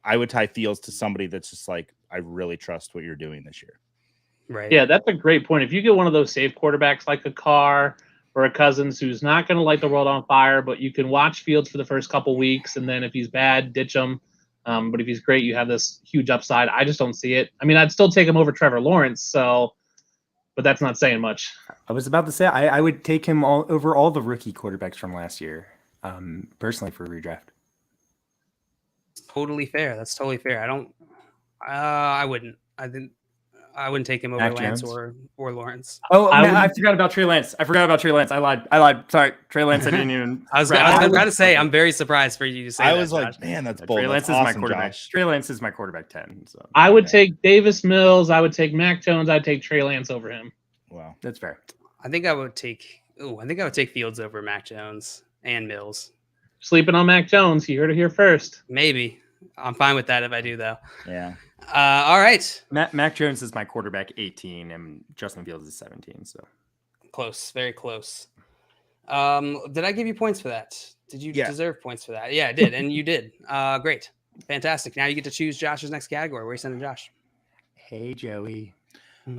I would tie Fields to somebody that's just like, I really trust what you're doing this year. Right. Yeah, that's a great point. If you get one of those safe quarterbacks like a Carr or a Cousins who's not going to light the world on fire, but you can watch Fields for the first couple weeks, and then if he's bad, ditch him. But if he's great, you have this huge upside. I just don't see it. I mean, I'd still take him over Trevor Lawrence, but that's not saying much. I was about to say I would take him over all the rookie quarterbacks from last year. Personally for redraft. Totally fair. That's totally fair. I wouldn't take him over Lance or Lawrence. Oh, I forgot about Trey Lance. I lied. Sorry. Trey Lance. I didn't even. I was about to say, I'm very surprised for you to say that. I was like, Josh. Man, that's bold. Trey Lance is my quarterback. Josh. Trey Lance is my quarterback 10. So I would take Davis Mills. I would take Mac Jones. I'd take Trey Lance over him. Wow. That's fair. I think I would take Fields over Mac Jones and Mills. Sleeping on Mac Jones. You heard it here first. Maybe. I'm fine with that if I do, though. Yeah. All right. Mac Jones is my quarterback 18, and Justin Fields is 17. So close, very close. Did I give you points for that? Did you deserve points for that? Yeah, I did, and you did. Great, fantastic. Now you get to choose Josh's next category. Where are you sending Josh? Hey, Joey.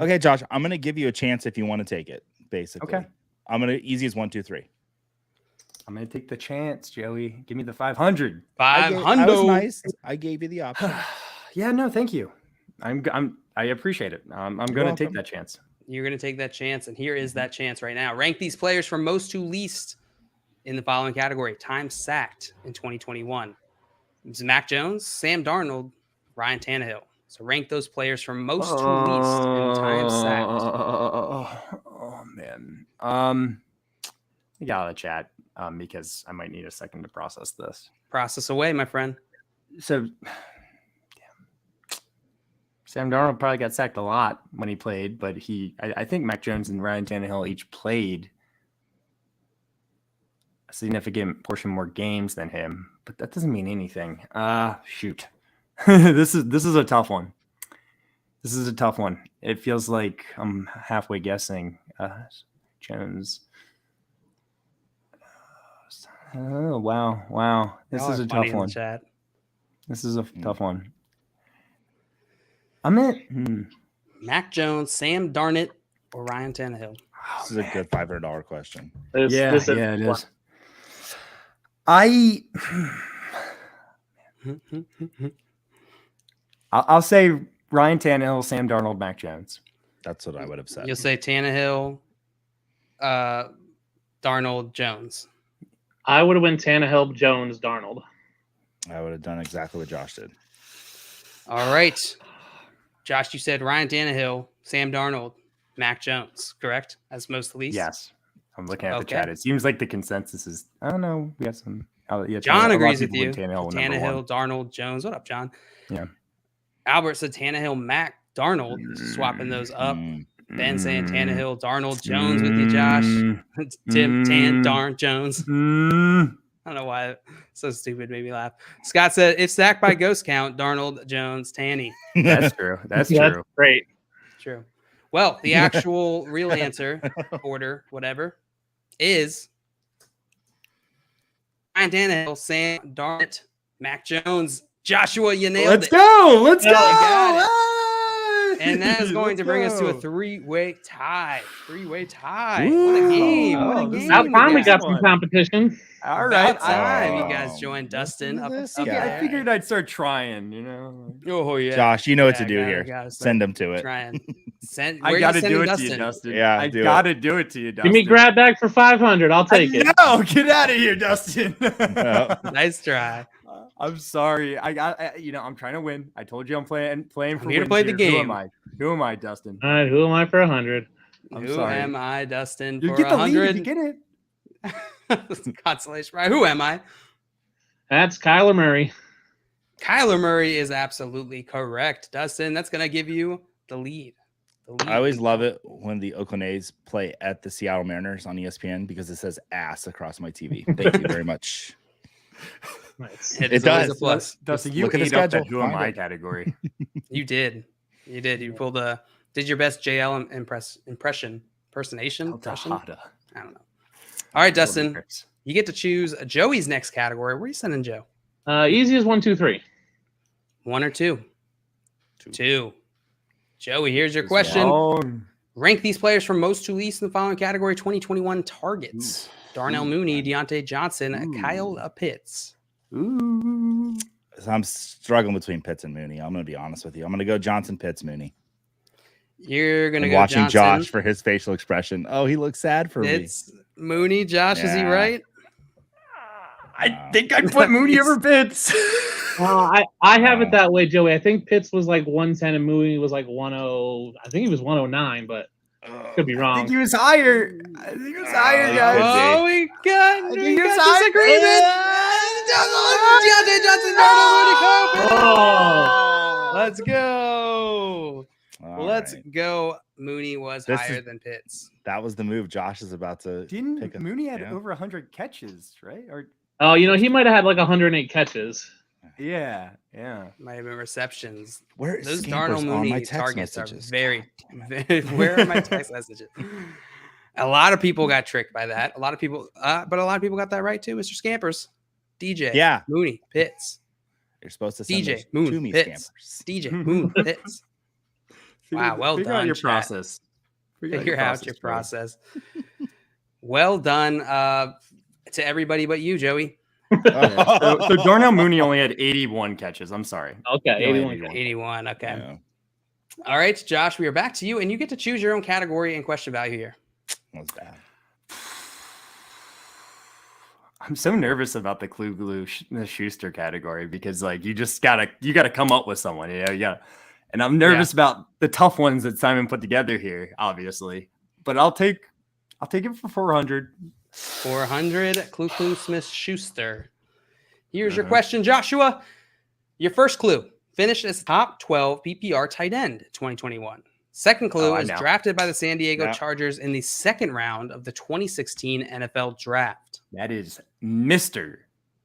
Okay, Josh. I'm gonna give you a chance if you want to take it. Basically, okay. I'm gonna easiest 1, 2, 3. I'm gonna take the chance, Joey. Give me the 500. 500. That was nice. I gave you the option. Yeah, no, thank you. I appreciate it. I'm gonna take that chance. You're gonna take that chance, and here is that chance right now. Rank these players from most to least in the following category: time sacked in 2021. It's Mac Jones, Sam Darnold, Ryan Tannehill. So rank those players from most to least in time sacked. Oh man. We got out of chat because I might need a second to process this. Process away, my friend. So, Sam Darnold probably got sacked a lot when he played, but I think Mac Jones and Ryan Tannehill each played a significant portion more games than him, but that doesn't mean anything. Shoot. This is a tough one. It feels like I'm halfway guessing. Jones. Oh, wow. This is a tough one. This is a tough one. I'm at Mac Jones, Sam Darnold, or Ryan Tannehill. This is a good $500 question. It is. I'll say Ryan Tannehill, Sam Darnold, Mac Jones. That's what I would have said. You'll say Tannehill, Darnold, Jones. I would have went Tannehill, Jones, Darnold. I would have done exactly what Josh did. All right. Josh, you said Ryan Tannehill, Sam Darnold, Mac Jones, correct? As most least? Yes. I'm looking at the chat. It seems like the consensus is, I don't know. We got some. John agrees with you. Tannehill, Darnold, Jones. What up, John? Yeah. Albert said Tannehill, Mac, Darnold. Swapping those up. Ben saying Tannehill, Darnold, Jones with you, Josh. Tim, Darn, Jones. I don't know why. So stupid. Made me laugh. Scott said, if sacked by ghost count, Darnold, Jones, Tanny. That's true. That's true. That's great. True. Well, the actual real answer, order, whatever, is Ryan Tannehill, Sam Darnold, Mac Jones, Joshua. You nailed it. Let's go. Let's go. Got it. And that is going to bring us to a three-way tie. What a game. Now finally got some competition. All right. You guys joined Dustin up I figured I'd start trying, Oh, yeah. Josh, you know what to do here. Send them to it. Trying. I got to do it to you, Dustin. Yeah, I got to do it to you, Dustin. Give me grab bag for 500. I'll take it. No, get out of here, Dustin. Nice try. I'm sorry. I'm trying to win. I told you I'm playing for I'm here to play the game. Who am I, Dustin? All right, who am I for 100? Who am I, Dustin, You for get the 100? lead if you get it. Consolation prize. Who am I? That's Kyler Murray. Kyler Murray is absolutely correct, Dustin. That's going to give you the lead. I always love it when the Oakland A's play at the Seattle Mariners on ESPN because it says ass across my TV. Thank you very much. Nice. It does. A plus. Dustin, you ate up that who am I category. You did. You pulled did your best JL impersonation. I don't know. All right, Dustin, you get to choose Joey's next category. Where are you sending Joe? Easy as 1, 2, 3. 1 or 2? 2. Joey, here's your question. Rank these players from most to least in the following category: 2021 targets. Darnell Mooney, Deontay Johnson, Kyle Pitts. Ooh. So I'm struggling between Pitts and Mooney. I'm going to be honest with you. I'm going to go Johnson, Pitts, Mooney. You're going to go watching Johnson. Josh for his facial expression. Oh, he looks sad for me. It's Mooney. Josh, is he right? I think I'd put Mooney over Pitts. I have it that way, Joey. I think Pitts was like 110 and Mooney was like 10. I think he was 109, but could be wrong. I think he was higher. Guys. Oh, we got disagreement. Deontay Johnson, Oh. Let's go. Let's go. Mooney was higher than Pitts. That was the move Josh is about to Didn't Mooney had over 100 catches, right? Oh, he might have had like 108 catches. Yeah. Might have been receptions. Where is those Darnell Mooney targets messages? are very. Where are my text messages? A lot of people got tricked by that. A lot of people got that right too. Mr. Scampers, DJ, Mooney, Pitts. You're supposed to send DJ Moon to me, Pitts. Scampers. DJ Moon Pitts. Wow, well done. Figure out your process. Figure out your process. Well done to everybody but you, Joey. So Darnell Mooney only had 81 catches. I'm sorry. Okay, 81. Okay. Yeah. All right, Josh, we are back to you, and you get to choose your own category and question value here. What's that? I'm so nervous about the Clue Glue the Schuster category because you just gotta come up with someone. And I'm nervous about the tough ones that Simon put together here, obviously. But I'll take it for 400. 400, Clue Smith Schuster. Here's your question, Joshua. Your first clue: finished as top 12 PPR tight end 2021. Second clue is drafted by the San Diego Chargers in the second round of the 2016 NFL Draft. That is Mr.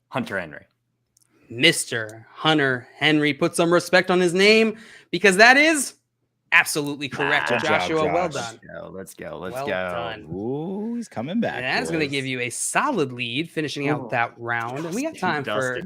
Hunter Henry. Mr. Hunter Henry. Put some respect on his name because that is absolutely correct, Joshua. Well done. Let's go. Well done. Ooh, he's coming back. And that's going to give you a solid lead finishing out that round. And we got time for a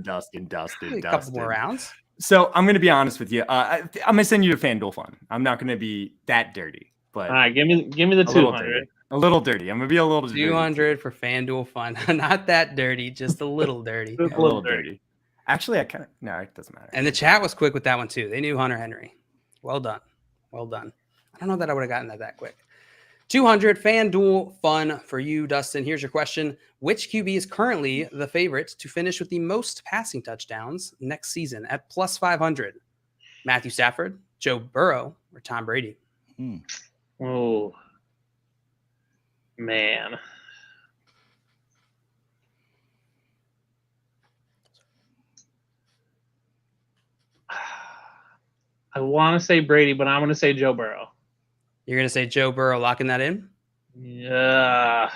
couple more rounds. So I'm going to be honest with you. I'm going to send you to FanDuel Fun. I'm not going to be that dirty. But all right, give me the 200. A little dirty. I'm gonna be a little dirty. 200 for FanDuel fun. Not that dirty, just a little dirty. A little dirty. Actually, it doesn't matter. And the chat was quick with that one too. They knew Hunter Henry. Well done. Well done. I don't know that I would have gotten that quick. 200 FanDuel fun for you, Dustin. Here's your question. Which QB is currently the favorite to finish with the most passing touchdowns next season at plus 500? Matthew Stafford, Joe Burrow, or Tom Brady? Oh, man. I want to say Brady, but I'm going to say Joe Burrow. You're going to say Joe Burrow, locking that in? Yeah.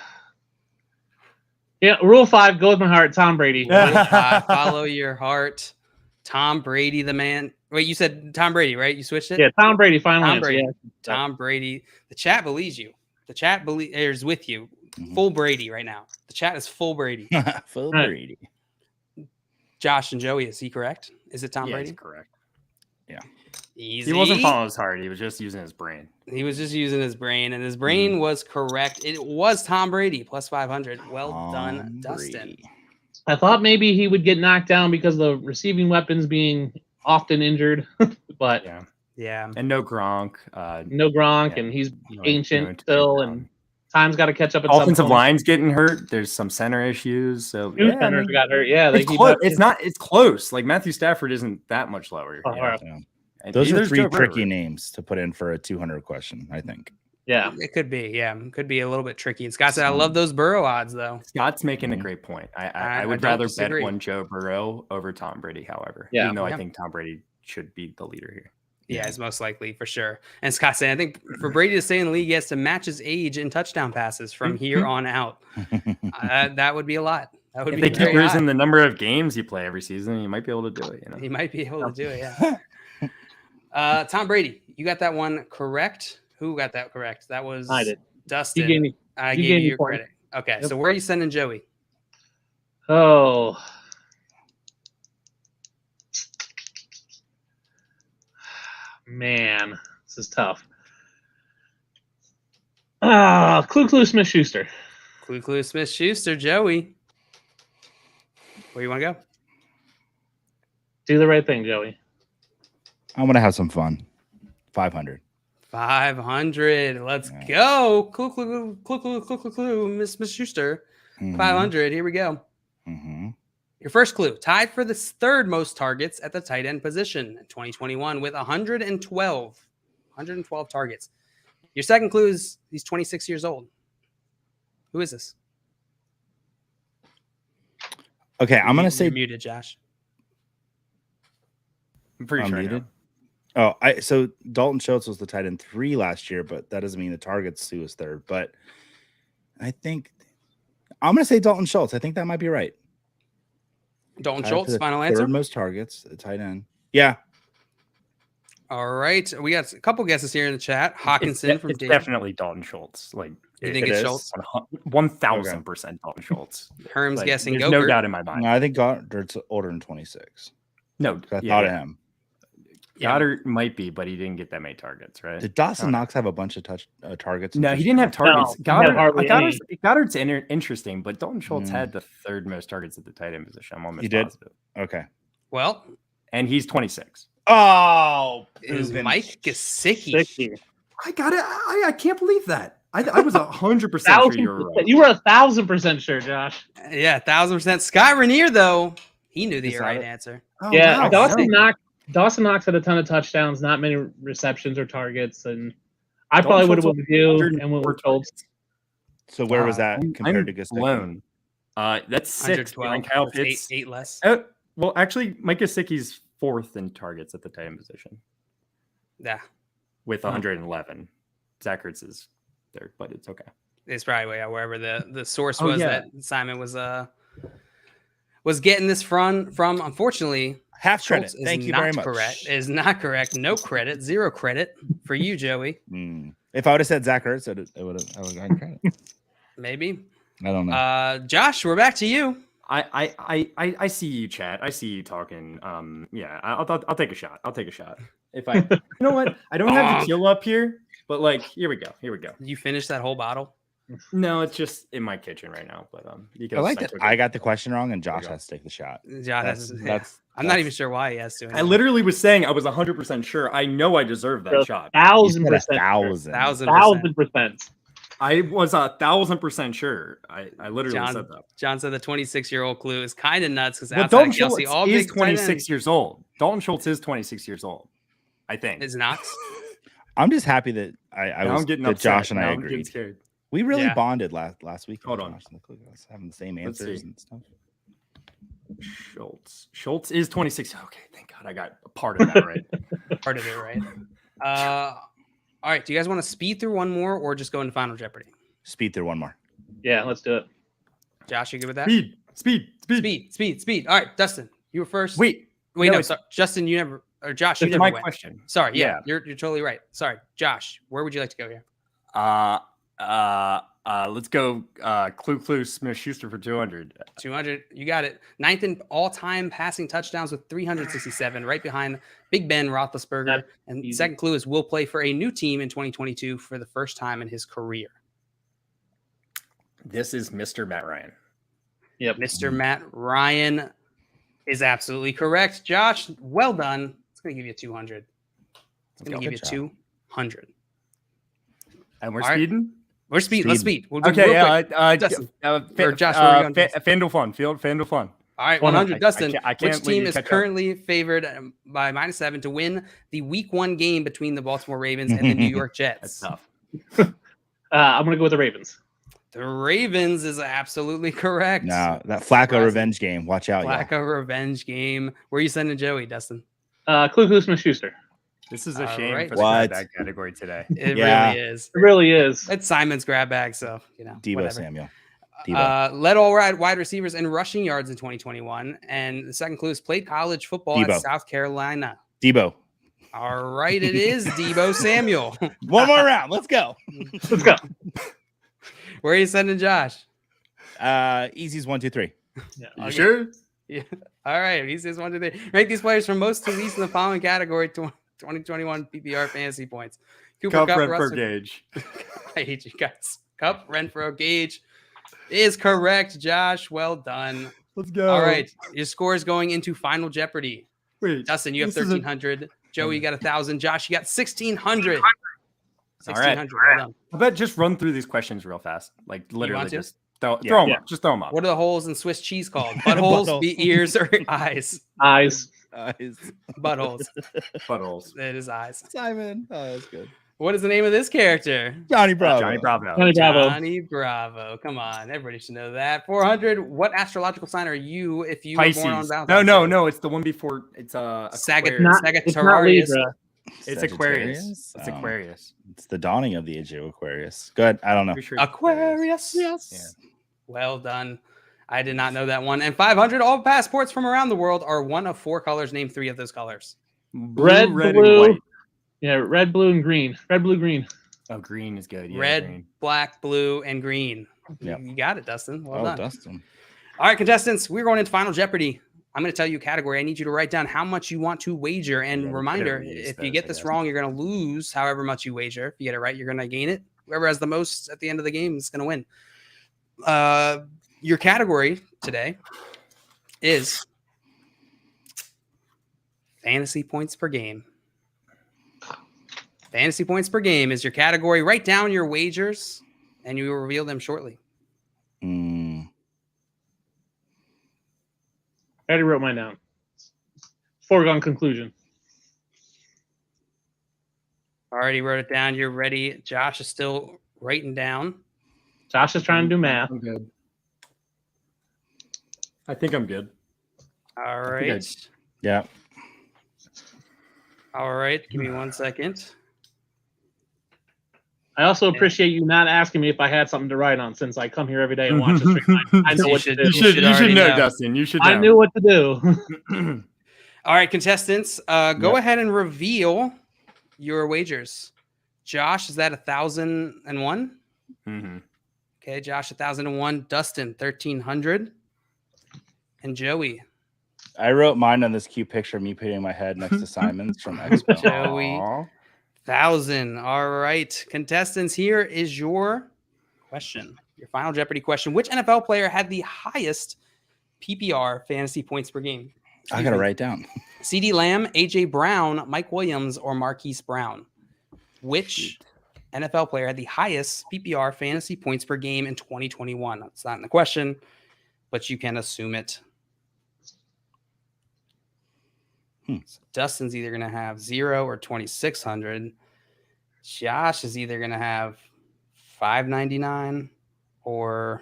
Yeah, rule 5, go with my heart, Tom Brady. Follow your heart. Tom Brady, the man. Wait, you said Tom Brady, right? You switched it? Yeah, Tom Brady, final Tom answer. Brady. Yeah. Tom Brady. The chat believes you. The chat is with you. Full Brady right now. The chat is full Brady. Full Brady. Josh and Joey, is he correct? Is it Tom Brady? He's correct. Yeah. Easy. He wasn't following his heart. He was just using his brain. He was just using his brain, and his brain was correct. It was Tom Brady, plus 500. Well done, Dustin. I thought maybe he would get knocked down because of the receiving weapons being often injured, but yeah. And no Gronk. No Gronk, and he's ancient still, and time's got to catch up. At offensive line's getting hurt. There's some center issues. So two centers got hurt. Yeah, it's close. Like Matthew Stafford isn't that much lower. Those are 3 tricky names to put in for a 200 question, I think. Yeah, it could be. Yeah, it could be a little bit tricky. And Scott said, "I love those Burrow odds, though." Scott's making a great point. I would rather bet one Joe Burrow over Tom Brady. However, even though I think Tom Brady should be the leader here. Yeah, it's most likely for sure. And Scott said, "I think for Brady to stay in the league, he has to match his age in touchdown passes from here on out. That would be a lot. That would if be they keep raising the number of games you play every season, you might be able to do it. He might be able to do it. Yeah." Tom Brady, you got that one correct. Who got that correct? That was I did. Dustin. I gave you your credit. Okay, so where are you sending Joey? Oh, man, this is tough. Clue Smith-Schuster. Clue Smith-Schuster, Joey. Where you want to go? Do the right thing, Joey. I'm going to have some fun. 500. 500. Let's go. Clue, Miss Schuster. 500. Here we go. Your first clue. Tied for the third most targets at the tight end position in 2021 with 112 targets. Your second clue is he's 26 years old. Who is this? Okay, I'm going to say... You're muted, Josh. I'm pretty sure muted. So Dalton Schultz was the tight end 3 last year, but that doesn't mean the targets he was third. But I think I'm going to say Dalton Schultz. I think that might be right. Dalton Schultz, final answer. Third most targets, the tight end. Yeah. All right, we got a couple guesses here in the chat. Hawkinson from David. Definitely Dalton Schultz. Like you think it's Schultz? 1,000% Dalton Schultz. Herm's guessing. There's no doubt in my mind. No, I think Goddard's older than 26. No, I thought of him. Goddard might be, but he didn't get that many targets, right? Did Dawson Knox have a bunch of targets? No, he didn't have targets. No, Goddard's interesting, but Dalton Schultz had the third most targets at the tight end position. I'm almost positive. Okay. Well, and he's 26. Oh, is Mike Gesicki. I got it. I can't believe that. I was 100% sure you were right. You were 1,000% sure, Josh. Yeah, 1,000%. Scott Rainier, though, he knew the right answer. Oh, yeah, wow. Dawson Knox had a ton of touchdowns, not many receptions or targets, and I probably would have went with you and went with Schultz. So where was that compared to Gesicki? That's 6. Kyle Pitts, 8 less. Well, actually, Mike Gesicki's 4th in targets at the tight end position. Yeah. With 111. Zach Ertz is 3rd, but it's okay. It's probably wherever the source was that Simon was getting this from. Unfortunately, half credit. Thank you very much. Is not correct. No credit. 0 credit for you, Joey. If I would have said Zach Ertz, I would have gotten credit. Maybe. I don't know. Josh, we're back to you. I see you, chat. I see you talking. I'll take a shot. If I, you know what? I don't have the kill up here, but like, here we go. You finished that whole bottle? No, it's just in my kitchen right now. But I like that. I got the question wrong, and Josh has to take the shot. That's I'm not even sure why he has to. Anyway. I literally was saying I was 100% sure. I know I deserve that shot. 1,000%. 1,000%. I was 1,000% sure. I literally said that. John said the 26-year-old clue is kind of nuts because Dalton Schultz is 26 years old. Dalton Schultz is 26 years old. I think is not. I'm just happy that I'm getting that Josh and I agreed. We really bonded last week. Hold on, having the same answers and stuff. Schultz is 26. Okay, thank God I got a part of that right. Part of it right. All right. Do you guys want to speed through one more or just go into Final Jeopardy? Speed through one more. Yeah, let's do it. Josh, you good with that? Speed. All right, Dustin, you were first. Wait, no, sorry. Justin, you never. Or Josh, you never my went. Question. Sorry, yeah, you're totally right. Sorry, Josh, where would you like to go here? Let's go Clue Smith-Schuster for 200. 200, you got it. 9th in all-time passing touchdowns with 367, right behind Big Ben Roethlisberger. And easy. Second clue is will play for a new team in 2022 for the first time in his career. This is Mr. Matt Ryan. Yep, Mr. Matt Ryan is absolutely correct. Josh, well done. It's going to give you 200. It's going to give you 200. And we're speeding? We're speed. Let's speed. Okay, Josh, FanDuel Fun. All right, 100. Dustin, which team is currently favored by -7 to win the Week 1 game between the Baltimore Ravens and the New York Jets? That's tough. I'm going to go with the Ravens. The Ravens is absolutely correct. No, that Flacco revenge game. Watch out, Flacco revenge game. Where are you sending Joey, Dustin? Clue Smith-Schuster. This is a shame for the grab bag category today. It really is. It really is. It's Simon's grab bag, so Debo whatever. Samuel. Led all wide receivers in rushing yards in 2021, and the second clue is played college football at South Carolina. Debo. All right, it is Debo Samuel. One more round. Let's go. Let's go. Where are you sending Josh? Easy's 1, 2, 3. Yeah, you sure? Yeah. All right. Easy's 1, 2, 3. Rank these players from most to least in the following category: 2021 PPR fantasy points. Cooper Kupp, Renfrow, Gage. I hate you guys. Kupp, Renfrow, Gage is correct. Josh, well done. Let's go. All right, your score is going into Final Jeopardy. Wait, Dustin, you have 1,300. Joey, you got 1,000. Josh, you got 1,600. 1,600. All right. I bet just run through these questions real fast. Like literally just throw them up. Just throw them up. What are the holes in Swiss cheese called? Buttholes, ears, or eyes? Eyes. Buttholes. Buttholes. It is eyes. Simon. Oh, that's good. What is the name of this character? Johnny Bravo. Johnny Bravo. Come on. Everybody should know that. 400. What astrological sign are you if you Pisces. were born on Valentine's Day? No. It's the one before. It's Sagittarius. It's Aquarius. It's Aquarius. It's the dawning of the age of Aquarius. Good. I don't know. Sure Aquarius. Yes. Yeah. Well done. I did not know that one. And 500. All passports from around the world are one of 4 colors. Name 3 of those colors. Red, blue, and white. Yeah, red, blue, and green. Red, blue, green. Oh, green is good. Yeah, red, green. Black, blue, and green. Yep. You got it, Dustin. Well done. Dustin. All right, contestants, we're going into Final Jeopardy. I'm going to tell you a category. I need you to write down how much you want to wager. And reminder, if you get this wrong, you're going to lose however much you wager. If you get it right, you're going to gain it. Whoever has the most at the end of the game is going to win. Your category today is fantasy points per game. Fantasy points per game is your category. Write down your wagers, and you will reveal them shortly. I already wrote mine down. Foregone conclusion. Already wrote it down. You're ready. Josh is still writing down. Josh is trying to do math. I'm good. I think I'm good. All right. Yeah. All right. Give me 1 second. I also appreciate you not asking me if I had something to write on, since I come here every day and watch the stream. I know what to do. You should know, Dustin. You should know. I knew what to do. All right, contestants, go ahead and reveal your wagers. Josh, is that 1,001? Mm-hmm. Okay, Josh, 1,001. Dustin, 1,300. And Joey. I wrote mine on this cute picture of me putting my head next to Simon's from Expo. Joey, 1,000. All right, contestants, here is your question. Your final Jeopardy question. Which NFL player had the highest PPR fantasy points per game? I got to write down. CeeDee Lamb, A.J. Brown, Mike Williams, or Marquise Brown? Which NFL player had the highest PPR fantasy points per game in 2021? It's not in the question, but you can assume it. So Dustin's either going to have 0 or 2,600. Josh is either going to have 599 or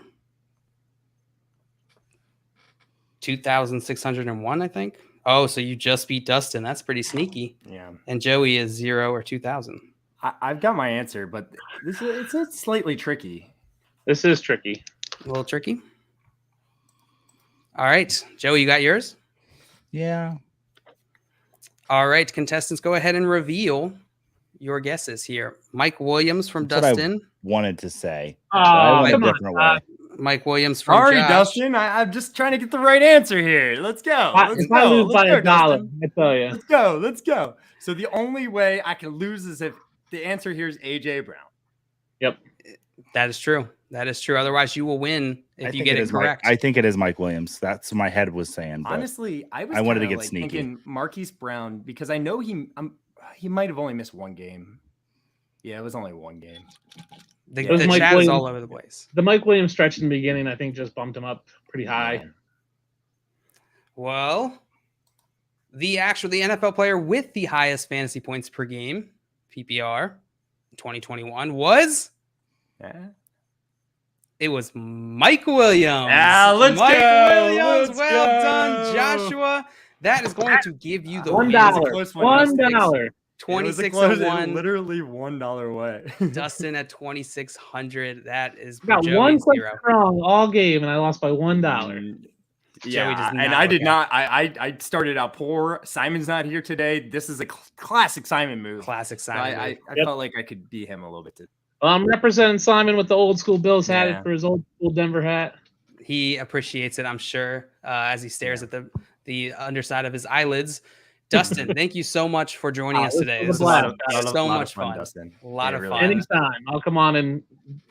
2,601, I think. Oh, so you just beat Dustin. That's pretty sneaky. Yeah. And Joey is 0 or 2,000. I've got my answer, but it's slightly tricky. This is tricky. A little tricky. All right. Joey, you got yours? Yeah. All right, contestants, go ahead and reveal your guesses here. Mike Williams from That's what Dustin. I wanted to say. Oh, a come different on. way. Mike Williams from Sorry, Josh. Dustin. I'm just trying to get the right answer here. Let's go. If I lose by $1, Dustin. I tell you. Let's go. So the only way I can lose is if the answer here is A.J. Brown. Yep. That is true. Otherwise, you will win if you get it correct. I think it is Mike Williams. That's what my head was saying. Honestly, I wanted to get sneaky. Thinking Marquise Brown because I know he might have only missed one game. Yeah, it was only one game. The chat is all over the place. The Mike Williams stretch in the beginning, I think, just bumped him up pretty high. Well, the NFL player with the highest fantasy points per game, PPR, in 2021 was. Yeah. It was Mike Williams. Let's Mike go. Williams. Well done, Joshua. That is going to give you the $1. $1. 2601. Literally $1 away. Dustin at 2,600. That is got one click wrong all game, and I lost by $1. Yeah, and I did not. I started out poor. Simon's not here today. This is a classic Simon move. Classic Simon. I felt like I could beat him a little bit. Well, I'm representing Simon with the old school Bills hat for his old school Denver hat. He appreciates it, I'm sure, as he stares at the underside of his eyelids. Dustin, thank you so much for joining us today. This was so much fun. Dustin. A lot of fun. Anytime. I'll come on and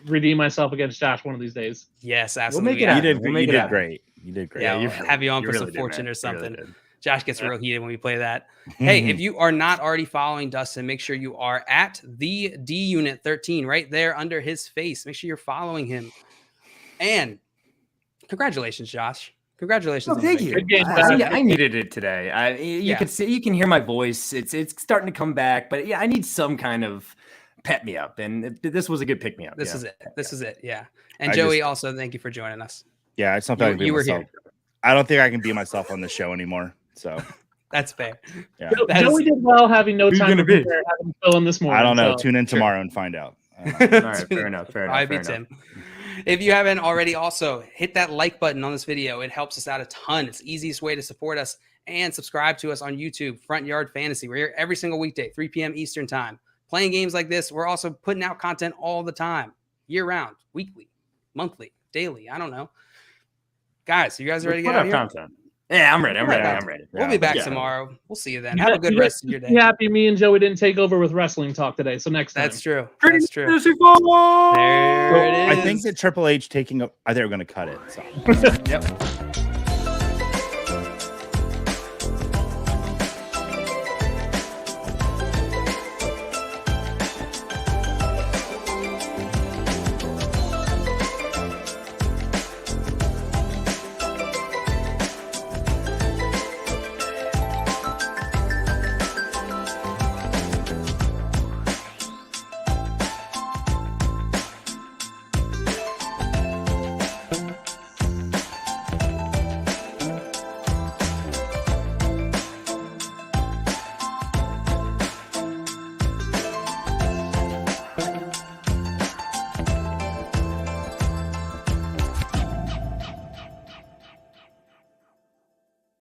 redeem myself against Josh one of these days. Yes, absolutely. You did great. You did great. Yeah, we'll have you on for some fortune or something. Josh gets real heated when we play that. Hey, if you are not already following Dustin, make sure you are at the D Unit 13 right there under his face. Make sure you're following him. And congratulations, Josh. Congratulations. Thank you. I needed it today. You can hear my voice. It's starting to come back, but I need some kind of pep me up. And this was a good pick me up. This is it. Yeah. And Joey, also thank you for joining us. Yeah, it's something you were here. I don't think I can be myself on the show anymore. So that's fair. Yeah. Joey did well having no time to prepare, having fill in this morning. I don't know. Tune in tomorrow and find out. All right, fair enough. I beat Tim. If you haven't already, also hit that like button on this video. It helps us out a ton. It's the easiest way to support us. And subscribe to us on YouTube, Front Yard Fantasy. We're here every single weekday, 3 p.m. Eastern time. Playing games like this. We're also putting out content all the time, year-round, weekly, monthly, daily. I don't know. Guys, you guys ready to get out here? Content. Yeah, I'm ready. I'm ready. We'll be back tomorrow. We'll see you then. Have a good rest of your day. Be happy me and Joey didn't take over with wrestling talk today. So next time. That's true. There it is. I think that Triple H taking up. I think they're going to cut it. So. Yep.